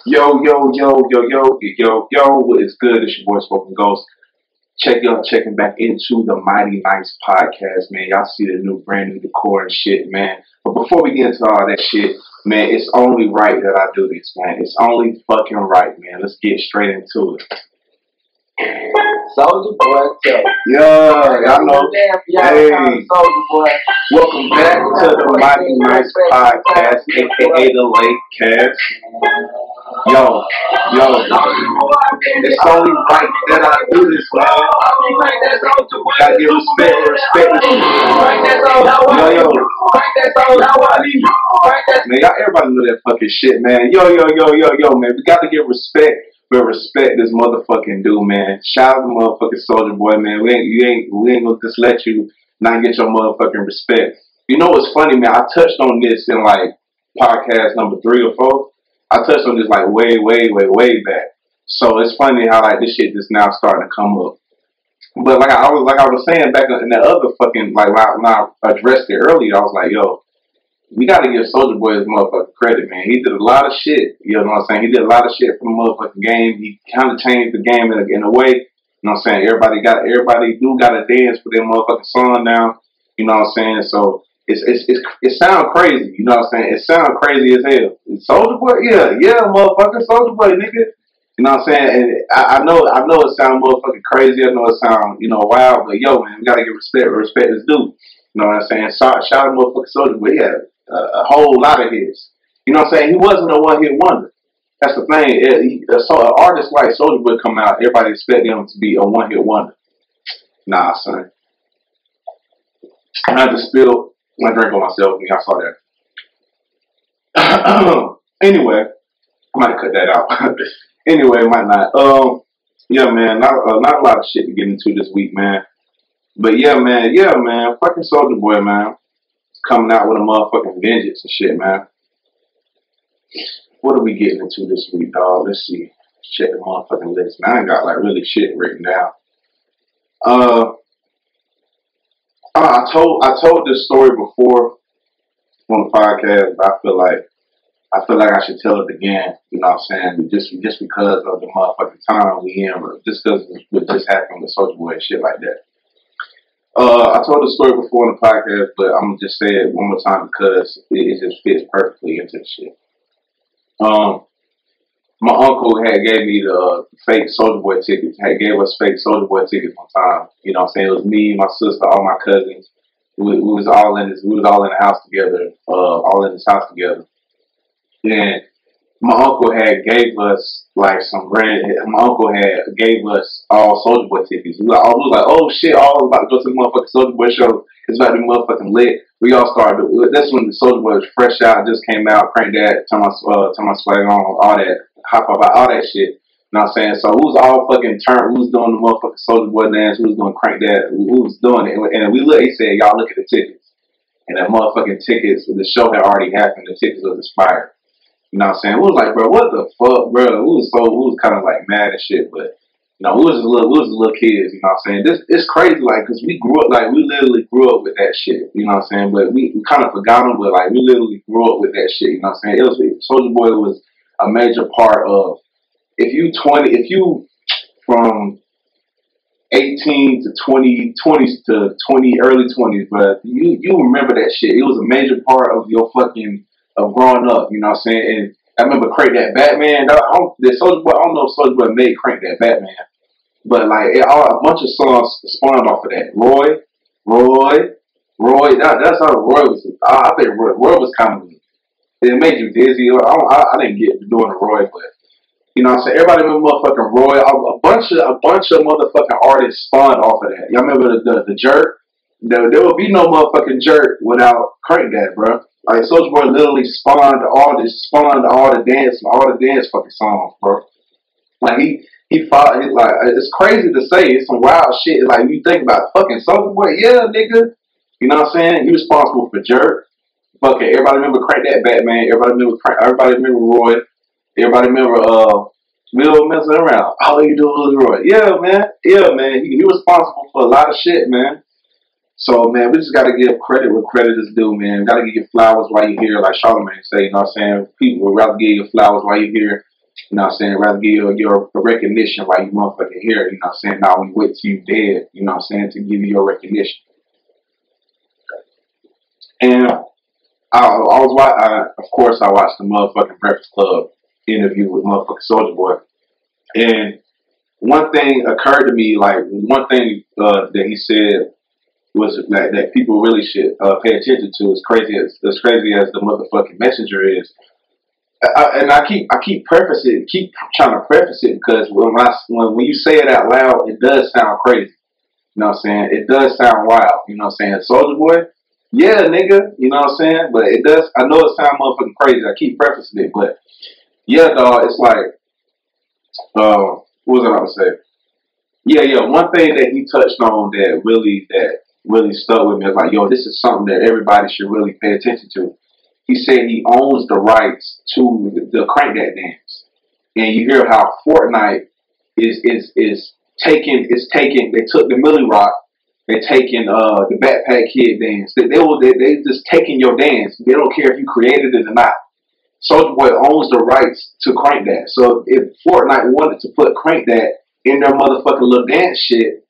Yo, what is good? It's your boy SpokenGhost. Checking back into the Mighty Nice podcast, man. Y'all see the brand new decor and shit, man. But before we get into all that shit, man, it's only right that I do this, man. It's only fucking right, man. Let's get straight into it. Soulja Boy, y'all know. Hey, Soulja Boy. Welcome back to the Mighty Nice podcast, aka the Late Cast. Yo, it's only right that I do this, man. Gotta give respect. Man, y'all everybody know that fucking shit, man. Yo, man. We gotta give respect where respect this motherfucking due, man. Shout out to motherfucking Soulja Boy, man. We ain't gonna just let you not get your motherfucking respect. You know what's funny, man? I touched on this in like podcast number 3 or 4. I touched on this like way back. So it's funny how like this shit just now starting to come up. But like I was saying back in that other fucking like when I addressed it earlier, I was like, yo, we gotta give Soulja Boy his motherfucking credit, man. He did a lot of shit. You know what I'm saying? He did a lot of shit for the motherfucking game. He kind of changed the game in a way. You know what I'm saying? Everybody do gotta dance for their motherfucking song now. You know what I'm saying? So it sounds crazy, you know what I'm saying? It sounds crazy as hell. Soulja Boy, yeah, motherfucking Soulja Boy, nigga. You know what I'm saying? And I know it sounds motherfucking crazy. I know it sounds, wild, but yo, man, we gotta give respect where respect is due. You know what I'm saying? Shout out motherfucking Soulja Boy. He had a whole lot of hits. You know what I'm saying? He wasn't a one-hit wonder. That's the thing. So an artist like Soulja Boy come out, everybody expect him to be a one-hit wonder. Nah, son. I had to spill my drink on myself, and y'all saw that. Anyway, I might cut that out. Anyway, might not. Yeah, man, not a lot of shit to get into this week, man. But yeah, man, fucking Soulja Boy, man, coming out with a motherfucking vengeance and shit, man. What are we getting into this week, dog? Let's see. Check the motherfucking list, man. I ain't got like really shit written down. I told this story before on the podcast, but I feel like I should tell it again. You know what I'm saying? Just because of the motherfucking time we in, or just because of what just happened with Soulja Boy and shit like that. I told the story before on the podcast, but I'm gonna just say it one more time because it just fits perfectly into the shit. My uncle had gave me the fake Soulja Boy tickets. Gave us fake Soulja Boy tickets one time. You know what I'm saying? It was me, my sister, all my cousins. We was all in the house together. All in this house together. And my uncle had gave us like some grand. My uncle had gave us all Soulja Boy tickets. We was like, oh shit! All about to go to the motherfucking Soulja Boy show. It's about to be motherfucking lit. We all started. That's when the Soulja Boy was fresh out, just came out, crank that, turn my swag on, all that, hop about all that shit. You know what I'm saying? So we was all fucking turned. We was doing the motherfucking Soulja Boy dance. We was doing crank that. We was doing it, and we look. He said, y'all look at the tickets, and the motherfucking tickets. The show had already happened. The tickets was expired. You know what I'm saying? We was like, bro, what the fuck, bro? We was kind of like mad and shit, but we was little kids. You know what I'm saying? It's crazy, like, cause we literally grew up with that shit. You know what I'm saying? But we kind of forgot them, but like we literally grew up with that shit. You know what I'm saying? Soulja Boy was a major part of. If you from 18 to 20, 20s to 20, early 20s, but you remember that shit. It was a major part of your fucking. Of growing up, you know what I'm saying? And I remember Crank That Batman. I don't know if Soulja Boy made Crank That Batman, but like a bunch of songs spawned off of that. Roy. That's how Roy was. I think Roy was kind of. It made you dizzy. I didn't get doing the Roy, but you know what I'm saying? Everybody remember motherfucking Roy. A bunch of motherfucking artists spawned off of that. Y'all remember the Jerk? There would be no motherfucking Jerk without Crank That, bro. Like Soulja Boy literally spawned all the dance fucking songs, bro. Like he fought like it's crazy to say, it's some wild shit. Like you think about fucking Soulja Boy, yeah, nigga. You know what I'm saying? He responsible for Jerk. Fucking everybody remember Crank That Batman. Everybody remember Roy. Everybody remember Will messing around. All you do is Roy. Yeah, man. He responsible for a lot of shit, man. So, man, we just got to give credit where credit is due, man. We got to give you flowers while you're here, like Charlamagne say, you know what I'm saying? People would rather give you flowers while you're here You know what I'm saying? Rather give your recognition while you motherfucking here. You know what I'm saying? Now we wait till you dead. You know what I'm saying? To give you your recognition. And of course, I watched the motherfucking Breakfast Club interview with motherfucking Soulja Boy. And one thing occurred to me, like one thing that he said was that people really should pay attention to. As crazy as the motherfucking messenger is, and I keep keep trying to preface it because when you say it out loud, it does sound crazy. You know what I'm saying? It does sound wild. You know what I'm saying? Soulja Boy, yeah, nigga. You know what I'm saying? But it does. I know it sounds motherfucking crazy. I keep prefacing it, but yeah, dog. It's like, what was I about to say? Yeah. One thing that he touched on that really stuck with me is like, yo, this is something that everybody should really pay attention to. He said he owns the rights to the Crank That dance, and you hear how Fortnite is taking. They took the Millie Rock. They're taking the Backpack Kid dance. They just taking your dance. They don't care if you created it or not. Soulja Boy owns the rights to Crank That. So if Fortnite wanted to put Crank That in their motherfucking little dance shit,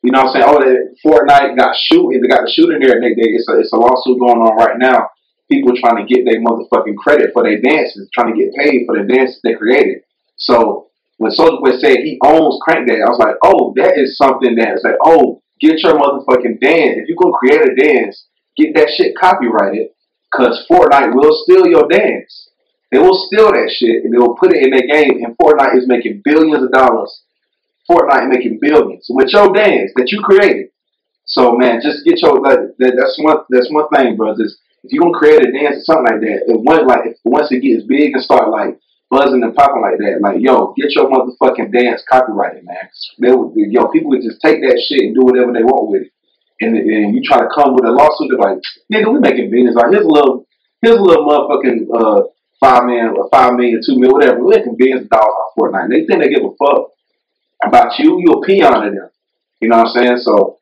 you know what I'm saying? Oh, Fortnite got shooting. They got the shooting there. It's a lawsuit going on right now. People trying to get their motherfucking credit for their dances, trying to get paid for the dances they created. So when Soulja Boy said he owns Crank That, I was like, oh, that is something that's like, oh, get your motherfucking dance. If you're gonna create a dance, get that shit copyrighted, cause Fortnite will steal your dance. They will steal that shit and they will put it in their game. And Fortnite is making billions of dollars. Fortnite making billions with your dance that you created. So man, just get your that's one thing, brothers. If you're gonna create a dance or something like that, once it gets big and start like buzzing and popping like that, like yo, get your motherfucking dance copyrighted, man. People would just take that shit and do whatever they want with it. And you try to come with a lawsuit, they're like, nigga, we making billions. Like here's a little motherfucking 5 million, 2 million, whatever. We're making billions of dollars off Fortnite. They think they give a fuck about you. You're a peon to them. You know what I'm saying? So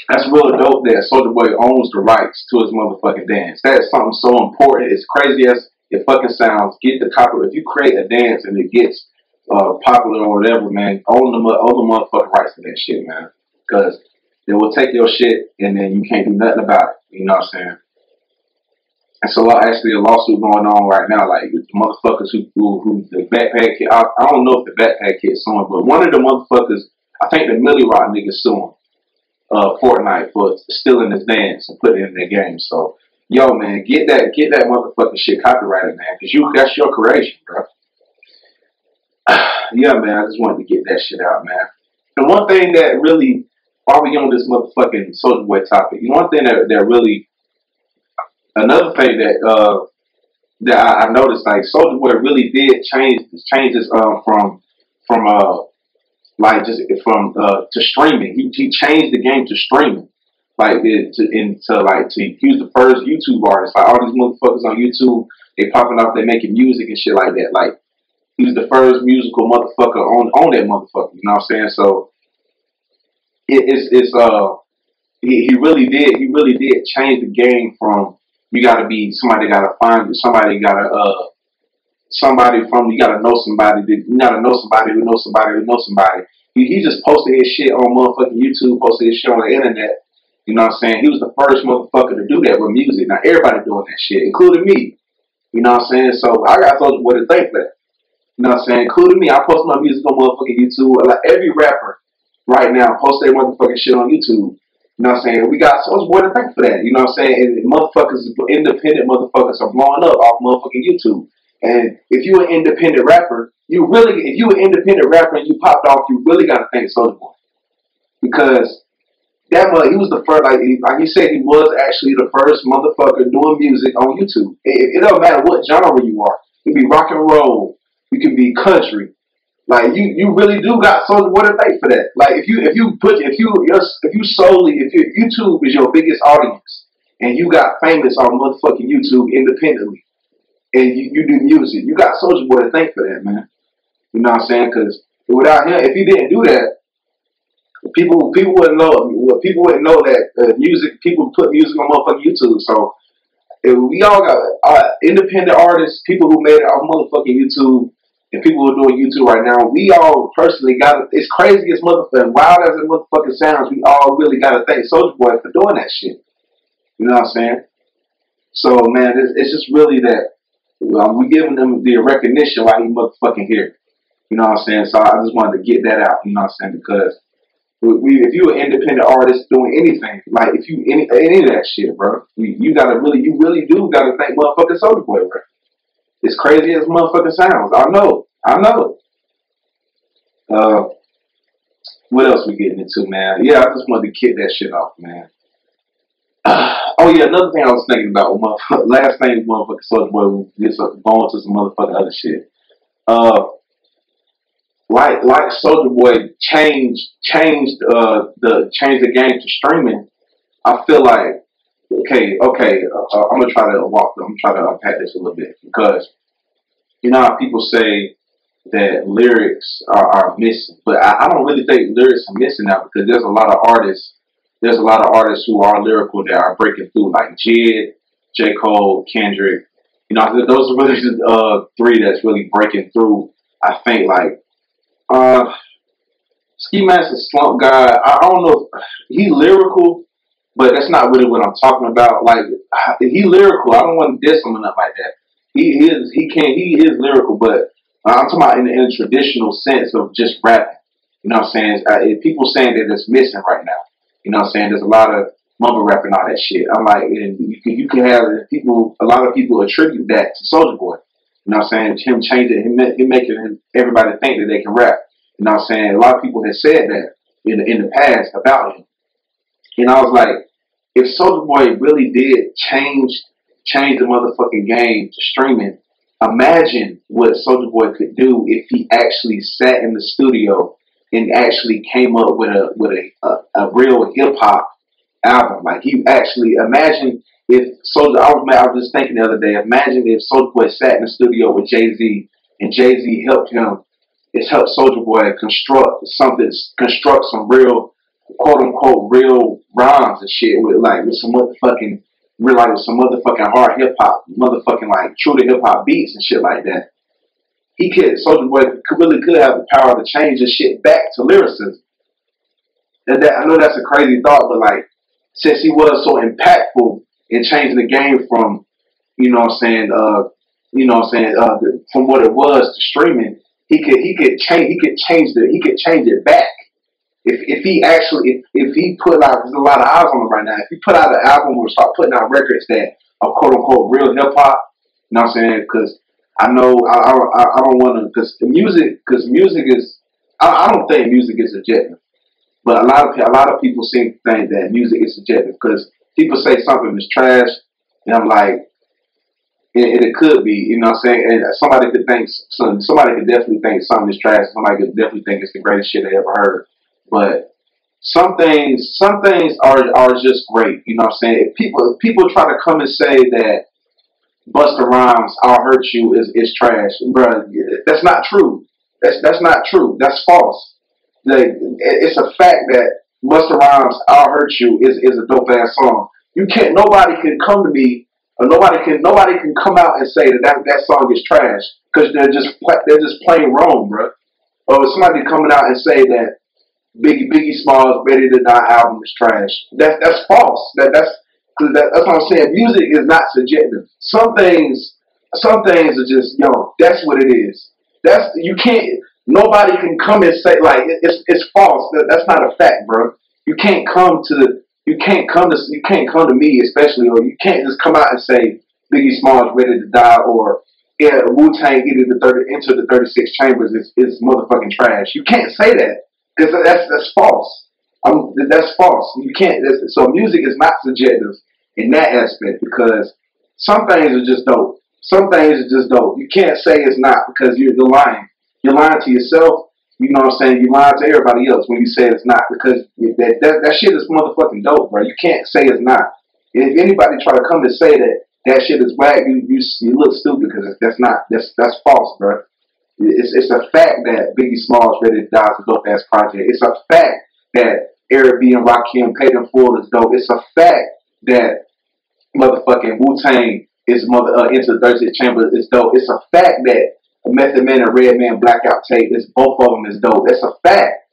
that's real dope that Soulja Boy owns the rights to his motherfucking dance. That is something so important. As crazy as it fucking sounds, get the copyright. If you create a dance and it gets popular or whatever, man, own the motherfucking rights to that shit, man. Because they will take your shit and then you can't do nothing about it. You know what I'm saying? And so actually a lawsuit going on right now, like the motherfuckers who the Backpack Kid, I don't know if the Backpack Kid's suing, but one of the motherfuckers, I think the Millie Rock niggas suing Fortnite for stealing his dance and putting it in their game. So yo man, get that motherfucking shit copyrighted, man, because that's your creation, bro. Yeah, man, I just wanted to get that shit out, man. And one thing that really, while we on this motherfucking Soulja Boy topic, one thing that really, another thing that I noticed, like Soulja Boy really did changes to streaming. He changed the game to streaming. He was the first YouTube artist. Like all these motherfuckers on YouTube, they popping off, they making music and shit like that. Like he was the first musical motherfucker on that motherfucker. You know what I'm saying? So he really did change the game from you gotta be somebody gotta find you, you gotta know somebody who knows somebody. He just posted his shit on motherfucking YouTube, posted his shit on the internet. You know what I'm saying? He was the first motherfucker to do that with music. Now everybody doing that shit, including me. You know what I'm saying? So I got Soulja Boy to thank for that. You know what I'm saying? Including me. I post my music on motherfucking YouTube. Like every rapper right now post their motherfucking shit on YouTube. You know what I'm saying? We got Soulja Boy to thank for that. You know what I'm saying? And independent motherfuckers are blowing up off motherfucking YouTube. And if you an independent rapper, if you an independent rapper and you popped off, you really gotta thank Soulja Boy. Because he was the first, like you said, he was actually the first motherfucker doing music on YouTube. It don't matter what genre you are. You can be rock and roll, you can be country. Like you really do got Soulja Boy to thank for that. Like if YouTube is your biggest audience and you got famous on motherfucking YouTube independently and you do music, you got Soulja Boy to thank for that, man. You know what I'm saying? Because without him, if he didn't do that, people wouldn't know. People wouldn't know that music. People put music on motherfucking YouTube. So we all got independent artists, people who made it on motherfucking YouTube, and people who are doing YouTube right now. We all personally got to, it's crazy as motherfucking, wild as it motherfucking sounds, we all really got to thank Soulja Boy for doing that shit. You know what I'm saying? So, man, it's just really that we giving them the recognition while he motherfucking here. You know what I'm saying? So I just wanted to get that out, you know what I'm saying? Because if you're an independent artist doing anything, like if you any of that shit, bro, you really do gotta thank motherfucking Soulja Boy, bro. It's crazy as motherfucking sounds. I know. What else we getting into, man? Yeah, I just wanted to kick that shit off, man. Oh yeah, another thing I was thinking about, last thing, motherfucking Soulja Boy, gets going to some motherfucking other shit. Like Soulja Boy changed the game to streaming. I feel like okay. I'm gonna try to unpack this a little bit, because you know how people say that lyrics are missing, but I don't really think lyrics are missing now, because there's a lot of artists. There's a lot of artists who are lyrical that are breaking through, like Jid, J. Cole, Kendrick. You know, those are really three that's really breaking through. I think like Ski Mask Slump God. I don't know if he lyrical, but that's not really what I'm talking about. Like he lyrical. I don't want to diss him or nothing like that. He is lyrical, but I'm talking about in a traditional sense of just rapping. You know what I'm saying? People saying that it's missing right now. You know what I'm saying? There's a lot of mumble rapping, all that shit. I'm like, and you can have people. A lot of people attribute that to Soulja Boy. You know what I'm saying? Him changing, him making everybody think that they can rap. You know what I'm saying? A lot of people have said that in the past about him. And I was like, if Soulja Boy really did change the motherfucking game to streaming, imagine what Soulja Boy could do if he actually sat in the studio and actually came up with a real hip hop album. Like he actually, imagine if Soulja, I was just thinking the other day, imagine if Soulja Boy sat in the studio with Jay-Z and Jay-Z helped him. It's helped Soulja Boy construct some real, quote unquote, real rhymes and shit with some motherfucking hard hip hop, motherfucking like true to hip hop beats and shit like that. Soulja Boy could have the power to change the shit back to lyricism. And I know that's a crazy thought, but like, since he was so impactful in changing the game from, from what it was to streaming, he could change it back. If he put out, there's a lot of eyes on him right now. If he put out an album or start putting out records that are quote unquote real hip hop, you know what I'm saying? Because I know I don't want to, because music is, I don't think music is subjective, but a lot of people seem to think that music is subjective, because people say something is trash, and I'm like, it could be, you know what I'm saying? And somebody could definitely think something is trash. Somebody could definitely think it's the greatest shit they ever heard. But some things are just great. You know what I'm saying? If people try to come and say that Busta Rhymes, I'll Hurt You is trash, bro, that's not true. That's not true. That's false. It's a fact that Busta Rhymes, I'll Hurt You is a dope ass song. Nobody can come to me, or nobody can come out and say that song is trash, because they're just plain wrong, bro. Or somebody coming out and say that Biggie Smalls' Ready to Die album is trash. That's false. That's what I'm saying. Music is not subjective. Some things are just, that's what it is. Nobody can come and say like it's false. That's not a fact, bro. You can't come to me especially, or you can't just come out and say Biggie Smalls Ready to Die, or Wu-Tang Enter the 36 Chambers is motherfucking trash. You can't say that, because that's false. That's false. You can't. So music is not subjective in that aspect, because some things are just dope. Some things are just dope. You can't say it's not, because you're lying. You're lying to yourself. You know what I'm saying? You lying to everybody else when you say it's not, because that shit is motherfucking dope, bro. You can't say it's not. If anybody try to come to say that shit is whack, you look stupid, because that's false, bro. It's a fact that Biggie Smalls Ready to Die is a dope ass project. It's a fact that Eric B and Rakim Paid in Full is dope. It's a fact that motherfucking Wu-Tang is Into the 36 Chambers is dope. It's a fact that Method Man and Redman Blackout Tape is both of them is dope. That's a fact.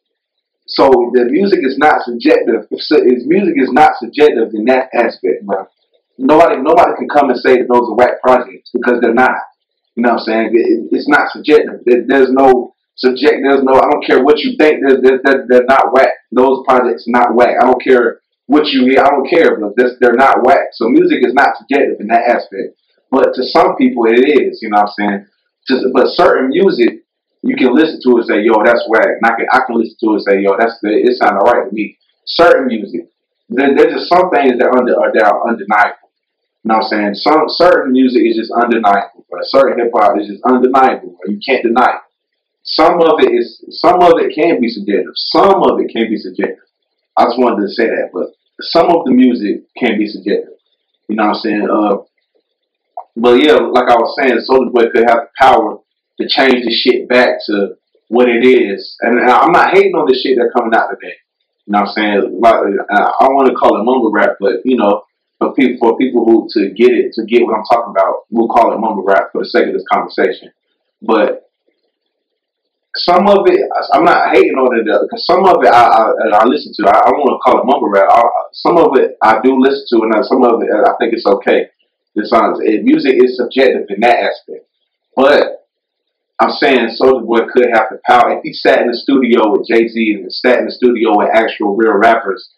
So the music is not subjective. If music is not subjective in that aspect, bro. Nobody can come and say that those are whack projects because they're not. You know what I'm saying? It's not subjective. There's no subject. There's no. I don't care what you think. They're not whack. Those projects are not whack. I don't care what you hear. I don't care. But they're not whack. So music is not subjective in that aspect. But to some people, it is. You know what I'm saying? But certain music, you can listen to it and say, yo, that's whack. And I can listen to it and say, yo, it sounds all right to me. Certain music. There's just some things that are undeniable. You know what I'm saying? Certain music is just undeniable, but certain hip hop is just undeniable. You can't deny it. Some of it can be subjective. Some of it can be subjective. I just wanted to say that, but some of the music can be subjective. You know what I'm saying? But yeah, like I was saying, Soulja Boy could have the power to change the shit back to what it is. And I'm not hating on this shit that's coming out today. You know what I'm saying? Like, I don't want to call it mumble rap, but you know, for people who to get what I'm talking about, we'll call it mumble rap for the sake of this conversation. But some of it, I'm not hating on it because some of it I listen to. I don't want to call it mumble rap. Some of it I do listen to, and some of it I think it's okay. Music is subjective in that aspect, but I'm saying Soulja Boy could have the power if he sat in the studio with Jay-Z and sat in the studio with actual real rappers.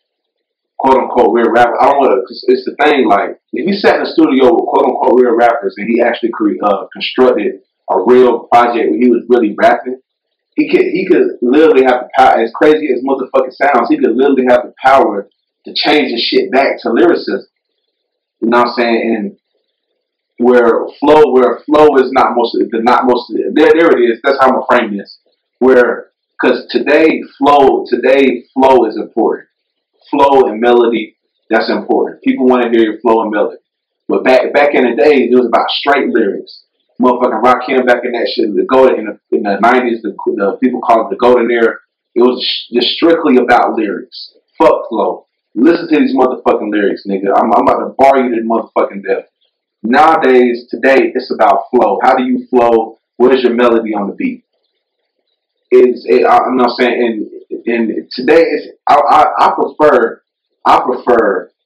"Quote unquote" real rapper. I don't want to. It's the thing. Like if he sat in the studio with "quote unquote" real rappers and he actually constructed a real project where he was really rapping, he could literally have the power. As crazy as motherfucking sounds, he could literally have the power to change the shit back to lyricism. You know what I'm saying? And where flow is not most there it is. That's how I'm gonna frame this. Because today flow is important. Flow and melody, that's important. People want to hear your flow and melody. But back in the day, it was about straight lyrics. Motherfucking Workin back in that shit, the golden in the 90s, the people call it the golden era. It was just strictly about lyrics. Fuck flow. Listen to these motherfucking lyrics, nigga. I'm about to bar you to motherfucking death. Nowadays, today, it's about flow. How do you flow? What is your melody on the beat? I'm not saying, and today I prefer,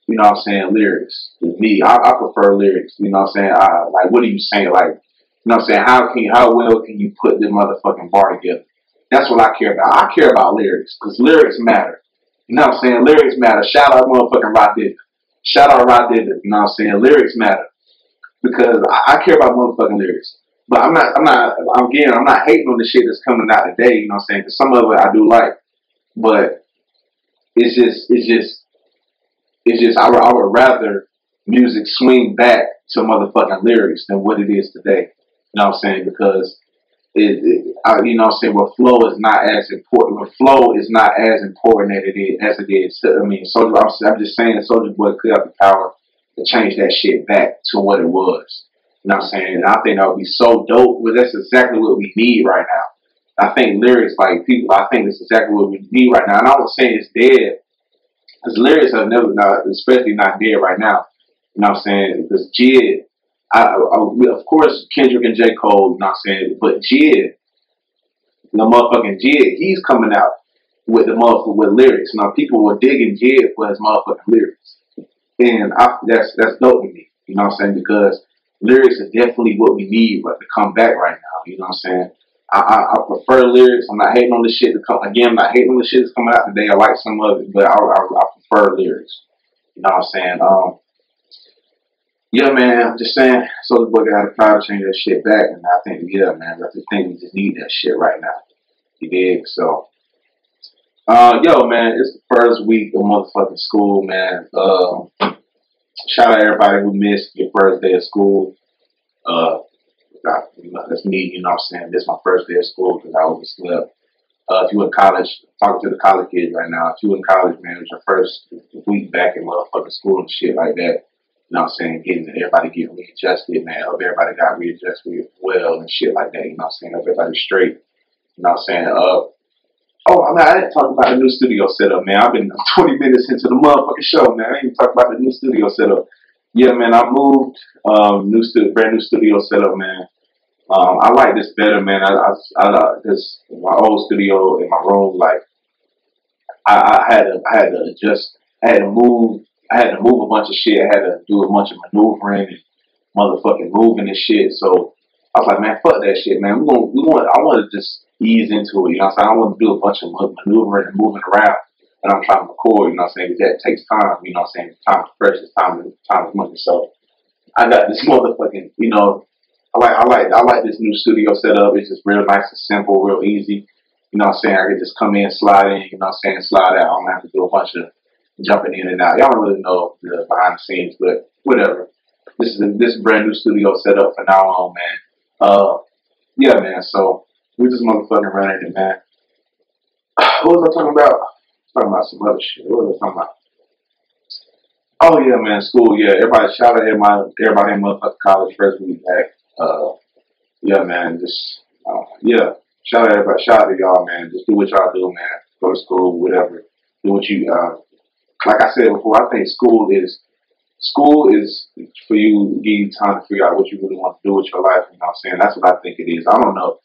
you know what I'm saying, lyrics. Me, I prefer lyrics. You know what I'm saying? Like, what are you saying? Like, you know what I'm saying? How well can you put the motherfucking bar together? That's what I care about. I care about lyrics because lyrics matter. You know what I'm saying? Lyrics matter. Shout out motherfucking Rod Digger. Shout out Rod Digger. You know what I'm saying? Lyrics matter because I care about motherfucking lyrics. But I'm not hating on the shit that's coming out today, you know what I'm saying? Because some of it I do like. But it's just I would rather music swing back to motherfucking lyrics than what it is today. You know what I'm saying? Because you know what I'm saying, where flow is not as important. Where flow is not as important as it is. I mean, I'm just saying Soulja Boy could have the power to change that shit back to what it was. You know what I'm saying? And I think that would be so dope. But that's exactly what we need right now. I think lyrics, like people, I think that's exactly what we need right now. And I'm not saying it's dead, because lyrics have never, especially not dead right now. You know what I'm saying? Because Jid, of course, Kendrick and J. Cole, you know what I'm saying? But Jid, the motherfucking Jid, he's coming out with with lyrics. Now people were digging Jid for his motherfucking lyrics. And that's dope to me. You know what I'm saying? Because lyrics is definitely what we need to come back right now. You know what I'm saying? I prefer lyrics. I'm not hating on the shit to come. Again, I'm not hating on the shit that's coming out today. I like some of it, but I prefer lyrics. You know what I'm saying? Yeah, man. I'm just saying, Soulja Boy got the power to change that shit back, and I think, yeah, man. I just think we just need that shit right now. You dig? So, yo, man, it's the first week of motherfucking school, man. Shout out everybody who missed your first day of school. That's me, you know what I'm saying? This is my first day of school because I overslept. If you in college, talking to the college kids right now, if you in college, man, it was your first week back in motherfucking school and shit like that. You know what I'm saying? Everybody getting readjusted, man. Hope everybody got readjusted well and shit like that. You know what I'm saying? Hope everybody's straight. You know what I'm saying? I didn't talk about the new studio setup, man. I've been 20 minutes into the motherfucking show, man. I didn't even talk about the new studio setup. Yeah, man, I moved. Brand new studio setup, man. I like this better, man. This my old studio in my room. Like I had to adjust. I had to move. I had to move a bunch of shit. I had to do a bunch of maneuvering and motherfucking moving and shit. So I was like, man, fuck that shit, man. I want to just ease into it. You know what I'm saying? I want to do a bunch of maneuvering and moving around, and I'm trying to record. You know what I'm saying? Because that takes time. You know what I'm saying? Time is precious. Time is money. So I got this motherfucking, you know, I like this new studio setup. It's just real nice and simple, real easy. You know what I'm saying? I can just come in, slide in, you know what I'm saying, slide out. I don't have to do a bunch of jumping in and out. Y'all don't really know the behind the scenes, but whatever. This brand new studio setup for now on, man. Yeah, man. So we just motherfucking running it, man. What was I talking about? Talking about some other shit. What was I talking about? Oh yeah, man, school. Yeah, everybody shout out everybody in motherfucking college first week back. Yeah, man, just yeah. Shout out everybody. Shout out to y'all, man. Just do what y'all do, man. Go to school, whatever. Do what you like I said before. I think school is for you, give you time to figure out what you really want to do with your life. You know what I'm saying? That's what I think it is. I don't know.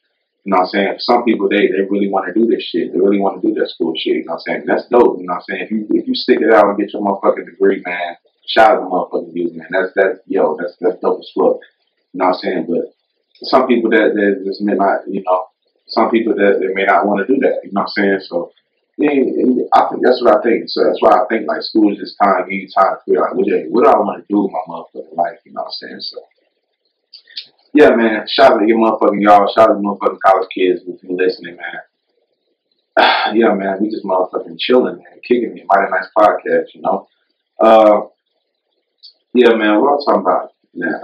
You know what I'm saying? For some people, they really want to do this shit. They really want to do their school shit. You know what I'm saying? That's dope. You know what I'm saying? If you stick it out and get your motherfucking degree, man, shout out to motherfucking you, man. That's dope as fuck. You know what I'm saying? But some people that just may not, you know, some people that they may not want to do that. You know what I'm saying? So yeah, I think that's what I think. So that's why I think like school is just time, give you time to figure out what do I want to do with my motherfucking life. You know what I'm saying? So yeah, man. Shout out to your motherfucking y'all. Shout out to motherfucking college kids if you're listening, man. Yeah, man. We just motherfucking chilling, man. Kicking it. Mighty nice podcast, you know. Uh, yeah, man. What I'm talking about now?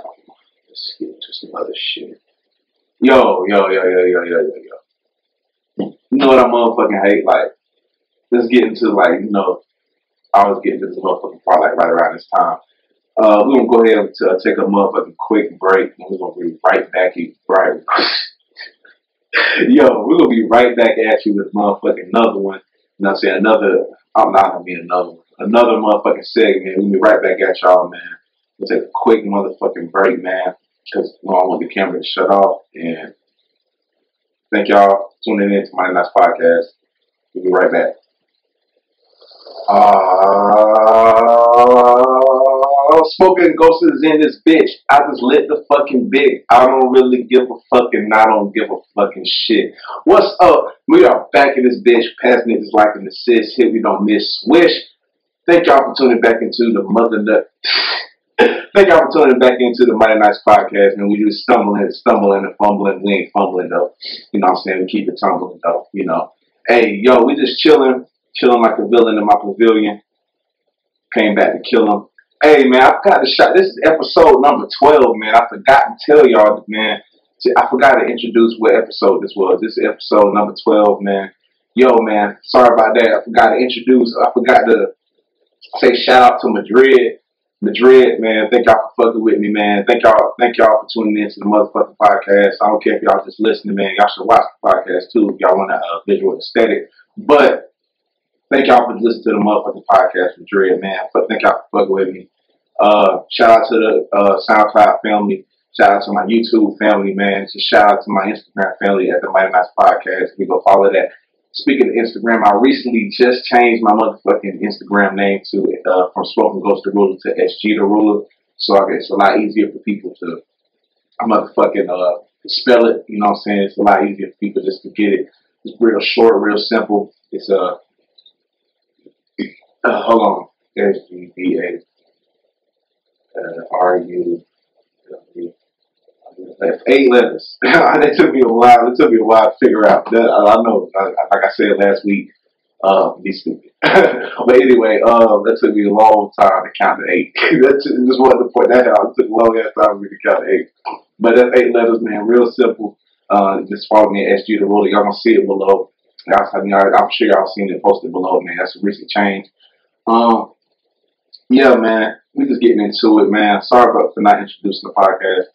Let's get into some other shit. Yo. You know what I motherfucking hate? Like, let's get into like, you know, I was getting to this motherfucking part like right around this time. We're gonna go ahead and take a motherfucking quick break, and we're gonna be right back. Right, yo, we're gonna be right back at you with motherfucking another one. You know what I'm saying? I'm not gonna be another one. Another motherfucking segment. We'll be right back at y'all, man. We'll take a quick motherfucking break, man, because I want the camera to shut off. And thank y'all for tuning in to my last podcast. We'll be right back. SpokenGhost is in this bitch. I just lit the fucking big. I don't really give a fucking. I don't give a fucking shit. What's up? We are back in this bitch. Past niggas liking the sis. Hit we don't miss. Swish. Thank y'all for tuning back into the mother nut. Thank y'all for tuning back into the Mighty Nice podcast, man. We just stumbling and fumbling. We ain't fumbling though. You know what I'm saying? We keep it tumbling though. You know. Hey, yo, we just chilling like a villain in my pavilion. Came back to kill him. Hey, man, I forgot to shot. This is episode number 12, man. I forgot to tell y'all, man. I forgot to introduce what episode this was. This is episode number 12, man. Yo, man, sorry about that. I forgot to say shout out to Madrid, man. Thank y'all for fucking with me, man. Thank y'all for tuning in to the motherfucking podcast. I don't care if y'all just listening, man. Y'all should watch the podcast too if y'all want a visual aesthetic. But thank y'all for listening to the motherfucking podcast Madrid, man. Thank y'all for fucking with me. Shout out to the SoundCloud family. Shout out to my YouTube family, man. Just shout out to my Instagram family at the Mighty Nice Podcast. We go follow that. Speaking of Instagram, I recently just changed my motherfucking Instagram name to from SpokenGhost DaRuler to SG DaRuler. So it's a lot easier for people to motherfucking spell it. You know what I'm saying? It's a lot easier for people just to get it. It's real short, real simple. It's hold on. SGDA RU. That's 8 letters. It took me a while. It took me a while to figure out. That I know. Like I said last week, be stupid. But anyway, that took me a long time to count to 8. Just wanted to point that out. It took a long ass time for me to count to 8. But that's 8 letters, man. Real simple. Just follow me at SG DaRuler. Y'all gonna see it below. I'm sure y'all seen it posted below, man. That's a recent change. Yeah, man. We just getting into it, man. Sorry for not introducing the podcast.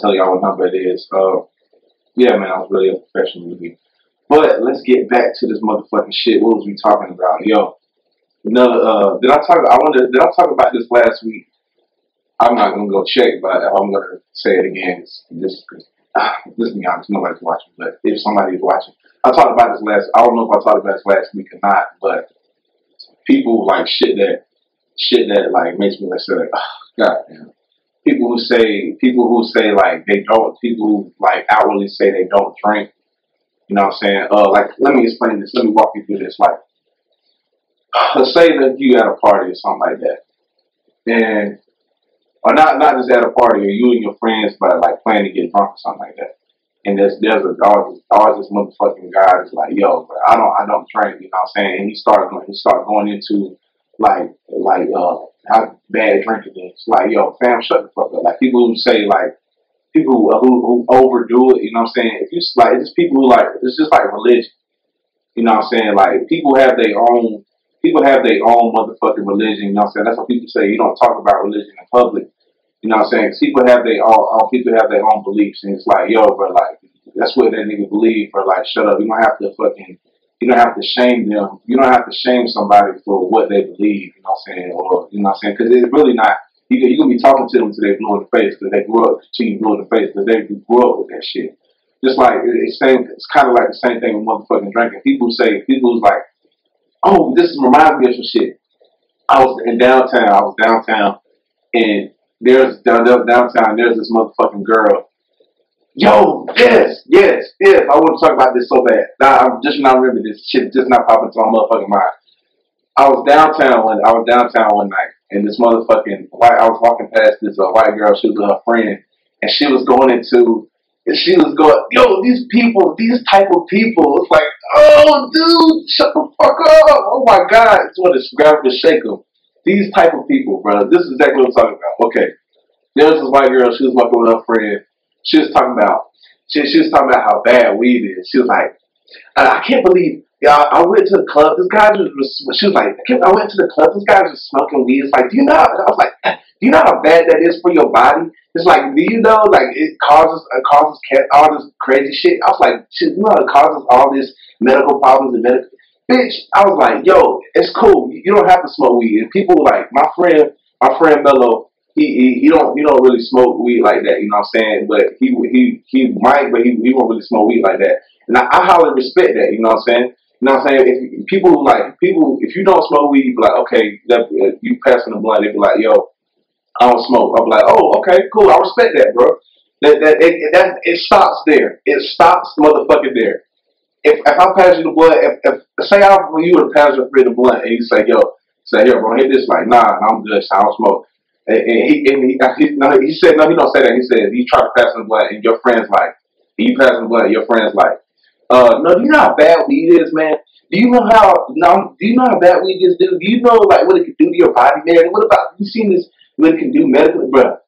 Tell y'all what number it is. Yeah, man, I was really unprofessional with me. But let's get back to this motherfucking shit. What was we talking about? Yo, another did I talk about this last week? I'm not gonna go check, but I'm gonna say it again. Let's be honest, nobody's watching. But if somebody's watching, I talked about this last. I don't know if I talked about this last week or not, but people like shit that like makes me like say, oh, God damn. People who say like they don't. People who like outwardly say they don't drink. You know what I'm saying? Like let me explain this. Let me walk you through this. Like, let's say that you at a party or something like that, and or not just at a party, or you and your friends, but like planning to get drunk or something like that. And there's always this motherfucking guy that's like, yo, bro, I don't drink, you know what I'm saying? And he started going into how bad drinking is. Like, yo, fam, shut the fuck up. Like people who say like people who overdo it, you know what I'm saying? If you like, it's just people who like, it's just like religion, you know what I'm saying? Like people have their own motherfucking religion, you know what I'm saying? That's what people say. You don't talk about religion in public. You know what I'm saying? People have their own beliefs, and it's like, yo, bro, like that's what that nigga believe, bro. Like, shut up. You don't have to shame them. You don't have to shame somebody for what they believe. You know what I'm saying? Or you know what I'm saying? Because it's really not. You can be talking to them till they blue in the face because they grew up till you blue in the face because they grew up with that shit. Just like it's kind of like the same thing with motherfucking drinking. People's like, oh, this reminds me of some shit. I was downtown, and there's this motherfucking girl. Yo, yes. I want to talk about this so bad. Now, I'm just not remembering this shit. Just not popping to my motherfucking mind. I was downtown one night, and this motherfucking I was walking past this white girl. She was with her friend, and she was going, yo, these type of people. It's like, oh, dude, shut the fuck up. Oh my God, it's want to grab and shake them. These type of people, bro. This is exactly what I'm talking about. Okay. There was this white girl, she was walking with her friend. She was talking about how bad weed is. She was like, I can't believe I went to the club. This guy she was like, I went to the club. This guy was smoking weed. It's like, do you know? I was like, do you know how bad that is for your body? It's like, do you know, like it causes all this crazy shit? I was like, you know, it causes all this medical problems and medical. Bitch, I was like, yo, it's cool. You don't have to smoke weed. And people like my friend Mello. He don't really smoke weed like that, you know what I'm saying? But he might, but he won't really smoke weed like that. And I highly respect that, you know what I'm saying? You know what I'm saying? If you don't smoke weed, you be like, okay, you passing the blunt, they be like, yo, I don't smoke. I'll be like, oh, okay, cool, I respect that, bro. It stops there. It stops motherfucking there. If I pass you the blunt, say you would pass your friend the blunt, and you say, yo, here, bro, hit this, like, nah, I'm good, so I don't smoke. And he said, no, he don't say that. He said, you try to pass the blunt, and your friend's like, you pass the blunt, your friend's like, no, do you know how bad weed is, man? Do you know how bad weed is, dude? Do you know, like, what it can do to your body, man? What about, you seen this, what it can do medically, bro?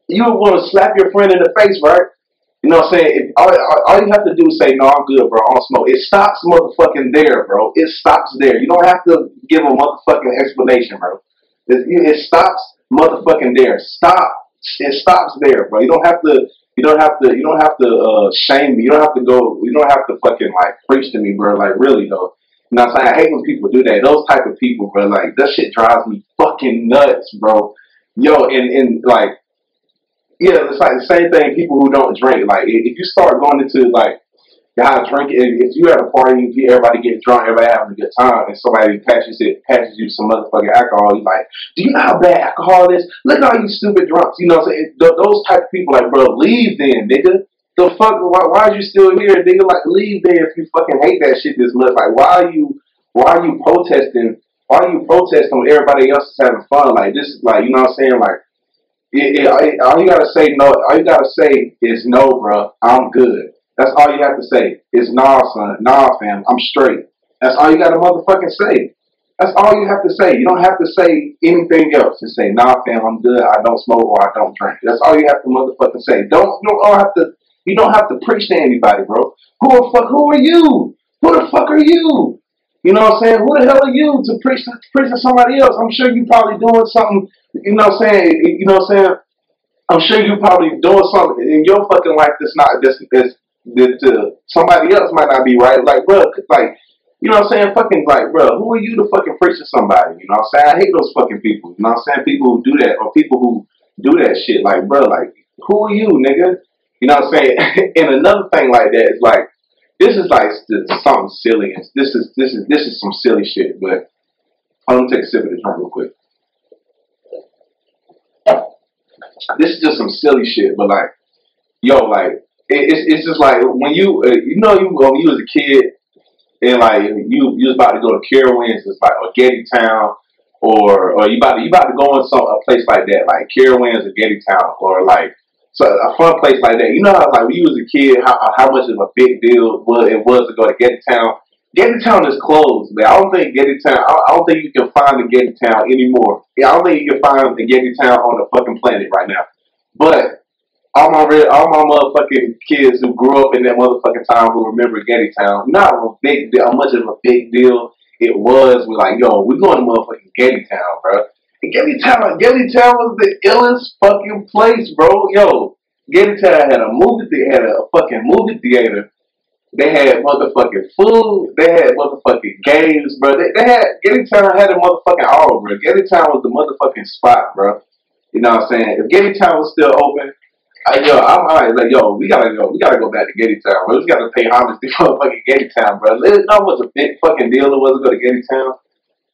You would want to slap your friend in the face, right? You know what I'm saying? All you have to do is say, no, I'm good, bro, I don't smoke. It stops motherfucking there, bro. It stops there. You don't have to give a motherfucking explanation, bro. It stops motherfucking there. It stops there, bro. You don't have to shame me. You don't have to fucking like preach to me, bro. Like really though. You know what I'm saying? I hate when people do that. Those type of people, bro, like that shit drives me fucking nuts, bro. Yo, and like, yeah, it's like the same thing, people who don't drink. Like if you start going into like y'all drinking, if you at a party, everybody getting drunk, everybody having a good time, and somebody passes you some motherfucking alcohol, you like, do you know how bad alcohol is? Look at all you stupid drunks. You know what I'm saying? Those type of people, like, bro, leave then, nigga. The fuck, why are you still here, nigga? Like, leave then if you fucking hate that shit this much. Like, why are you protesting? Why are you protesting when everybody else is having fun? Like, this is like, you know what I'm saying? Like, all you gotta say no. All you gotta say is no, bro. I'm good. That's all you have to say. Is nah, son. Nah, fam. I'm straight. That's all you gotta motherfucking say. That's all you have to say. You don't have to say anything else. Just say, nah, fam. I'm good. I don't smoke or I don't drink. That's all you have to motherfucking say. You don't have to preach to anybody, bro. Who are you? Who the fuck are you? You know what I'm saying? Who the hell are you to preach to somebody else? I'm sure you probably doing something. You know what I'm saying? You know what I'm saying? I'm sure you probably doing something in your fucking life that's not somebody else might not be right. Like, bro, like, you know what I'm saying? Fucking, like, bro, who are you to fucking preach to somebody? You know what I'm saying? I hate those fucking people. You know what I'm saying? People who do that, or people who do that shit. Like, bro, like, who are you, nigga? You know what I'm saying? And another thing like that is like, this is like something silly. This is some silly shit. But hold on, take a sip of this drink real quick. This is just some silly shit. But like, yo, like, it's just like when you when you was a kid and like you was about to go to Carowinds, it's like or Getty Town, or you about to go in a place like that, like Carowinds or Getty Town, or like so a fun place like that. You know how like when you was a kid, how much of a big deal it was to go to Getty Town. Getty Town is closed, man. I don't think Getty Town. I don't think you can find a Getty Town anymore. Yeah, I don't think you can find a Getty Town on the fucking planet right now. But all my motherfucking kids who grew up in that motherfucking time who remember Getty Town, not a big deal, how much of a big deal it was. We're like, yo, we're going to motherfucking Getty Town, bro. And Getty Town was the illest fucking place, bro. Yo, Getty Town had a fucking movie theater. They had motherfucking food. They had motherfucking games, bro. Getty Town had a motherfucking all, bro. Getty Town was the motherfucking spot, bro. You know what I'm saying? If Getty Town was still open, I'm alright. Like, yo, we gotta go back to Getty Town, bro. We gotta pay homage to fucking Getty Town, bro. It was a big fucking deal. It was to go to Getty Town.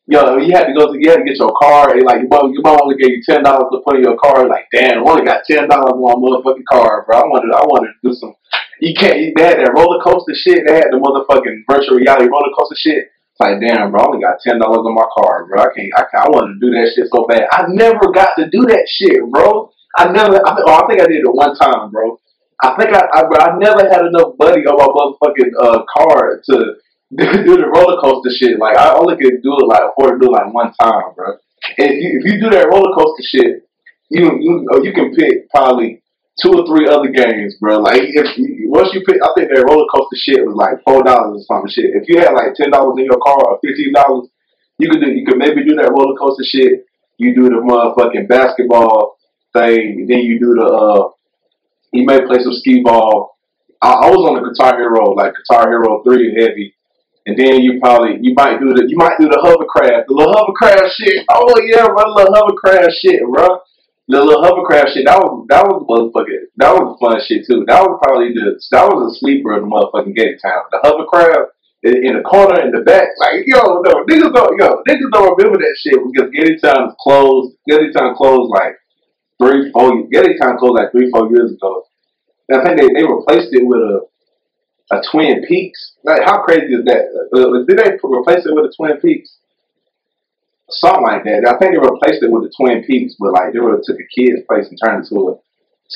Yo, you had to get your car, and like your mom only gave you $10 to put in your car. Like, damn, I only got $10 on my motherfucking car, bro. I wanted to do some. They had that roller coaster shit. They had the motherfucking virtual reality roller coaster shit. It's like, damn, bro, I only got $10 on my car, bro. I wanted to do that shit so bad. I never got to do that shit, bro. I think I did it one time, bro. I never had enough money on my motherfucking card to do the roller coaster shit. Like, I only could afford to do it like one time, bro. And if you do that roller coaster shit, you can pick probably 2 or 3 other games, bro. Like, once you pick, I think that roller coaster shit was like $4 or something shit. If you had like $10 in your car or $15, you could maybe do that roller coaster shit. You do the motherfucking basketball thing, then you do you may play some skee ball. I was on the Guitar Hero, like Guitar Hero 3 heavy, and then you might do the hovercraft, the little hovercraft shit. Oh yeah, bro, the little hovercraft shit, bro. The little hovercraft shit. That was fun shit too. That was a sleeper of the motherfucking Getty Town. The hovercraft in the corner in the back, like niggas don't remember that shit because Getty Town closed. Getty Town closed like 3-4 years ago. And I think they replaced it with a Twin Peaks. Like, how crazy is that? Did they replace it with a Twin Peaks? Something like that. I think they replaced it with the Twin Peaks, but like they took a kid's place and turned it to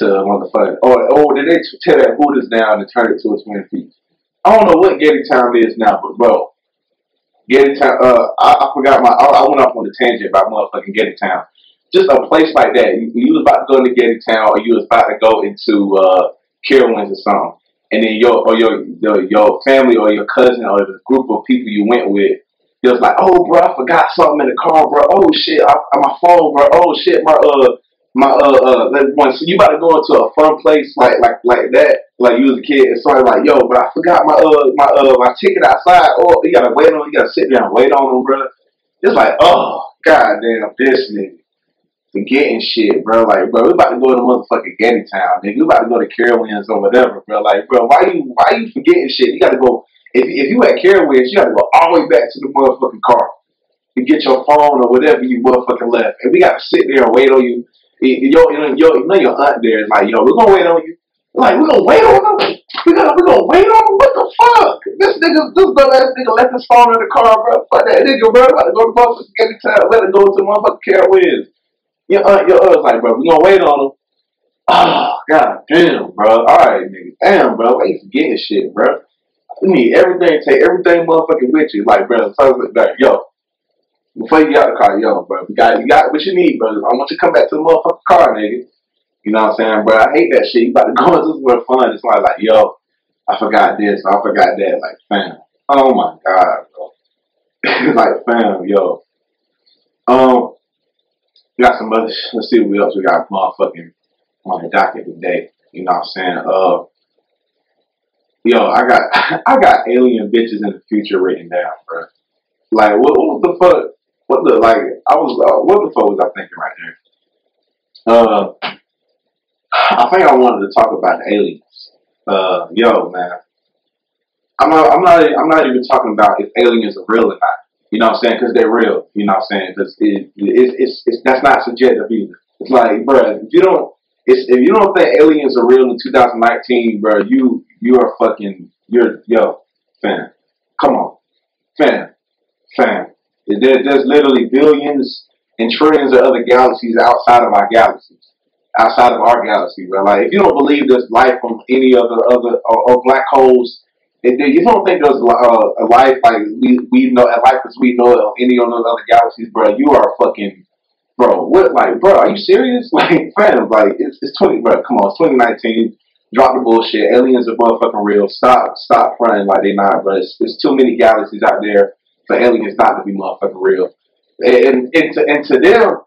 a motherfucker. Or did they tear that Hooters down and turn it to a Twin Peaks? I don't know what Getty Town is now, but bro, Getty Town. I forgot I went off on a tangent about motherfucking Getty Town. Just a place like that. You was about to go into Getty Town, or you was about to go into Carowinds or something, and then your family or your cousin or the group of people you went with, it was like, oh, bro, I forgot something in the car, bro. Oh shit, my phone, bro. Oh shit, so you about to go into a fun place like that, like you was a kid, and somebody like, yo, bro, I forgot my ticket outside. Oh, you gotta sit there and wait on them, bro. It's like, oh, goddamn, this nigga. Forgetting shit, bro. Like, bro, we about to go to motherfucking Getty Town, nigga. We about to go to Carowinds or whatever, bro. Like, bro, why you forgetting shit? You gotta go. If you at Carowinds, you gotta go all the way back to the motherfucking car to get your phone or whatever you motherfucking left, and we gotta sit there and wait on you. Your aunt there is like, yo, we're gonna wait on you. Like, we're gonna wait on them. We're gonna wait on them. What the fuck? This dumbass nigga left his phone in the car, bro. Fuck that nigga, bro. About to go to motherfucking Getty Town. Let it go to motherfucking Carowinds. Your aunt's like, bro, we gonna wait on him. Oh, god damn, bro. Alright, nigga. Damn, bro. Why you forgetting shit, bro? You need everything, take everything motherfucking with you. Like, bro, yo, before you get out the car, yo, bro, you got what you need, bro. I want you to come back to the motherfucking car, nigga. You know what I'm saying, bro? I hate that shit. You about to go into somewhere fun. It's like, yo, I forgot this, I forgot that. Like, fam. Oh my god, bro. Like, fam, yo. We got some other. Let's see what else we got motherfucking on the docket today. You know what I'm saying? Yo, I got alien bitches in the future written down, bro. Like, what the fuck? What the fuck was I thinking right there? Uh, I think I wanted to talk about the aliens. Yo, man, I'm not even talking about if aliens are real or not. You know what I'm saying? Because they're real. You know what I'm saying? Because it's that's not subjective either. It's like, bro, if you don't think aliens are real in 2019, bro, you are fucking yo, fam. Come on, fam. There's literally billions and trillions of other galaxies outside of our galaxies, outside of our galaxy, bro. Like, if you don't believe there's life on any other or black holes, if you don't think there's a life like we know, a life as we know it on any of those other galaxies, bro, you are fucking, bro. What, like, bro? Are you serious? Like, fam, like it's 20, bro. Come on, it's 2019. Drop the bullshit. Aliens are motherfucking real. Stop fronting like they not, bro. There's too many galaxies out there for aliens not to be motherfucking real. And to them,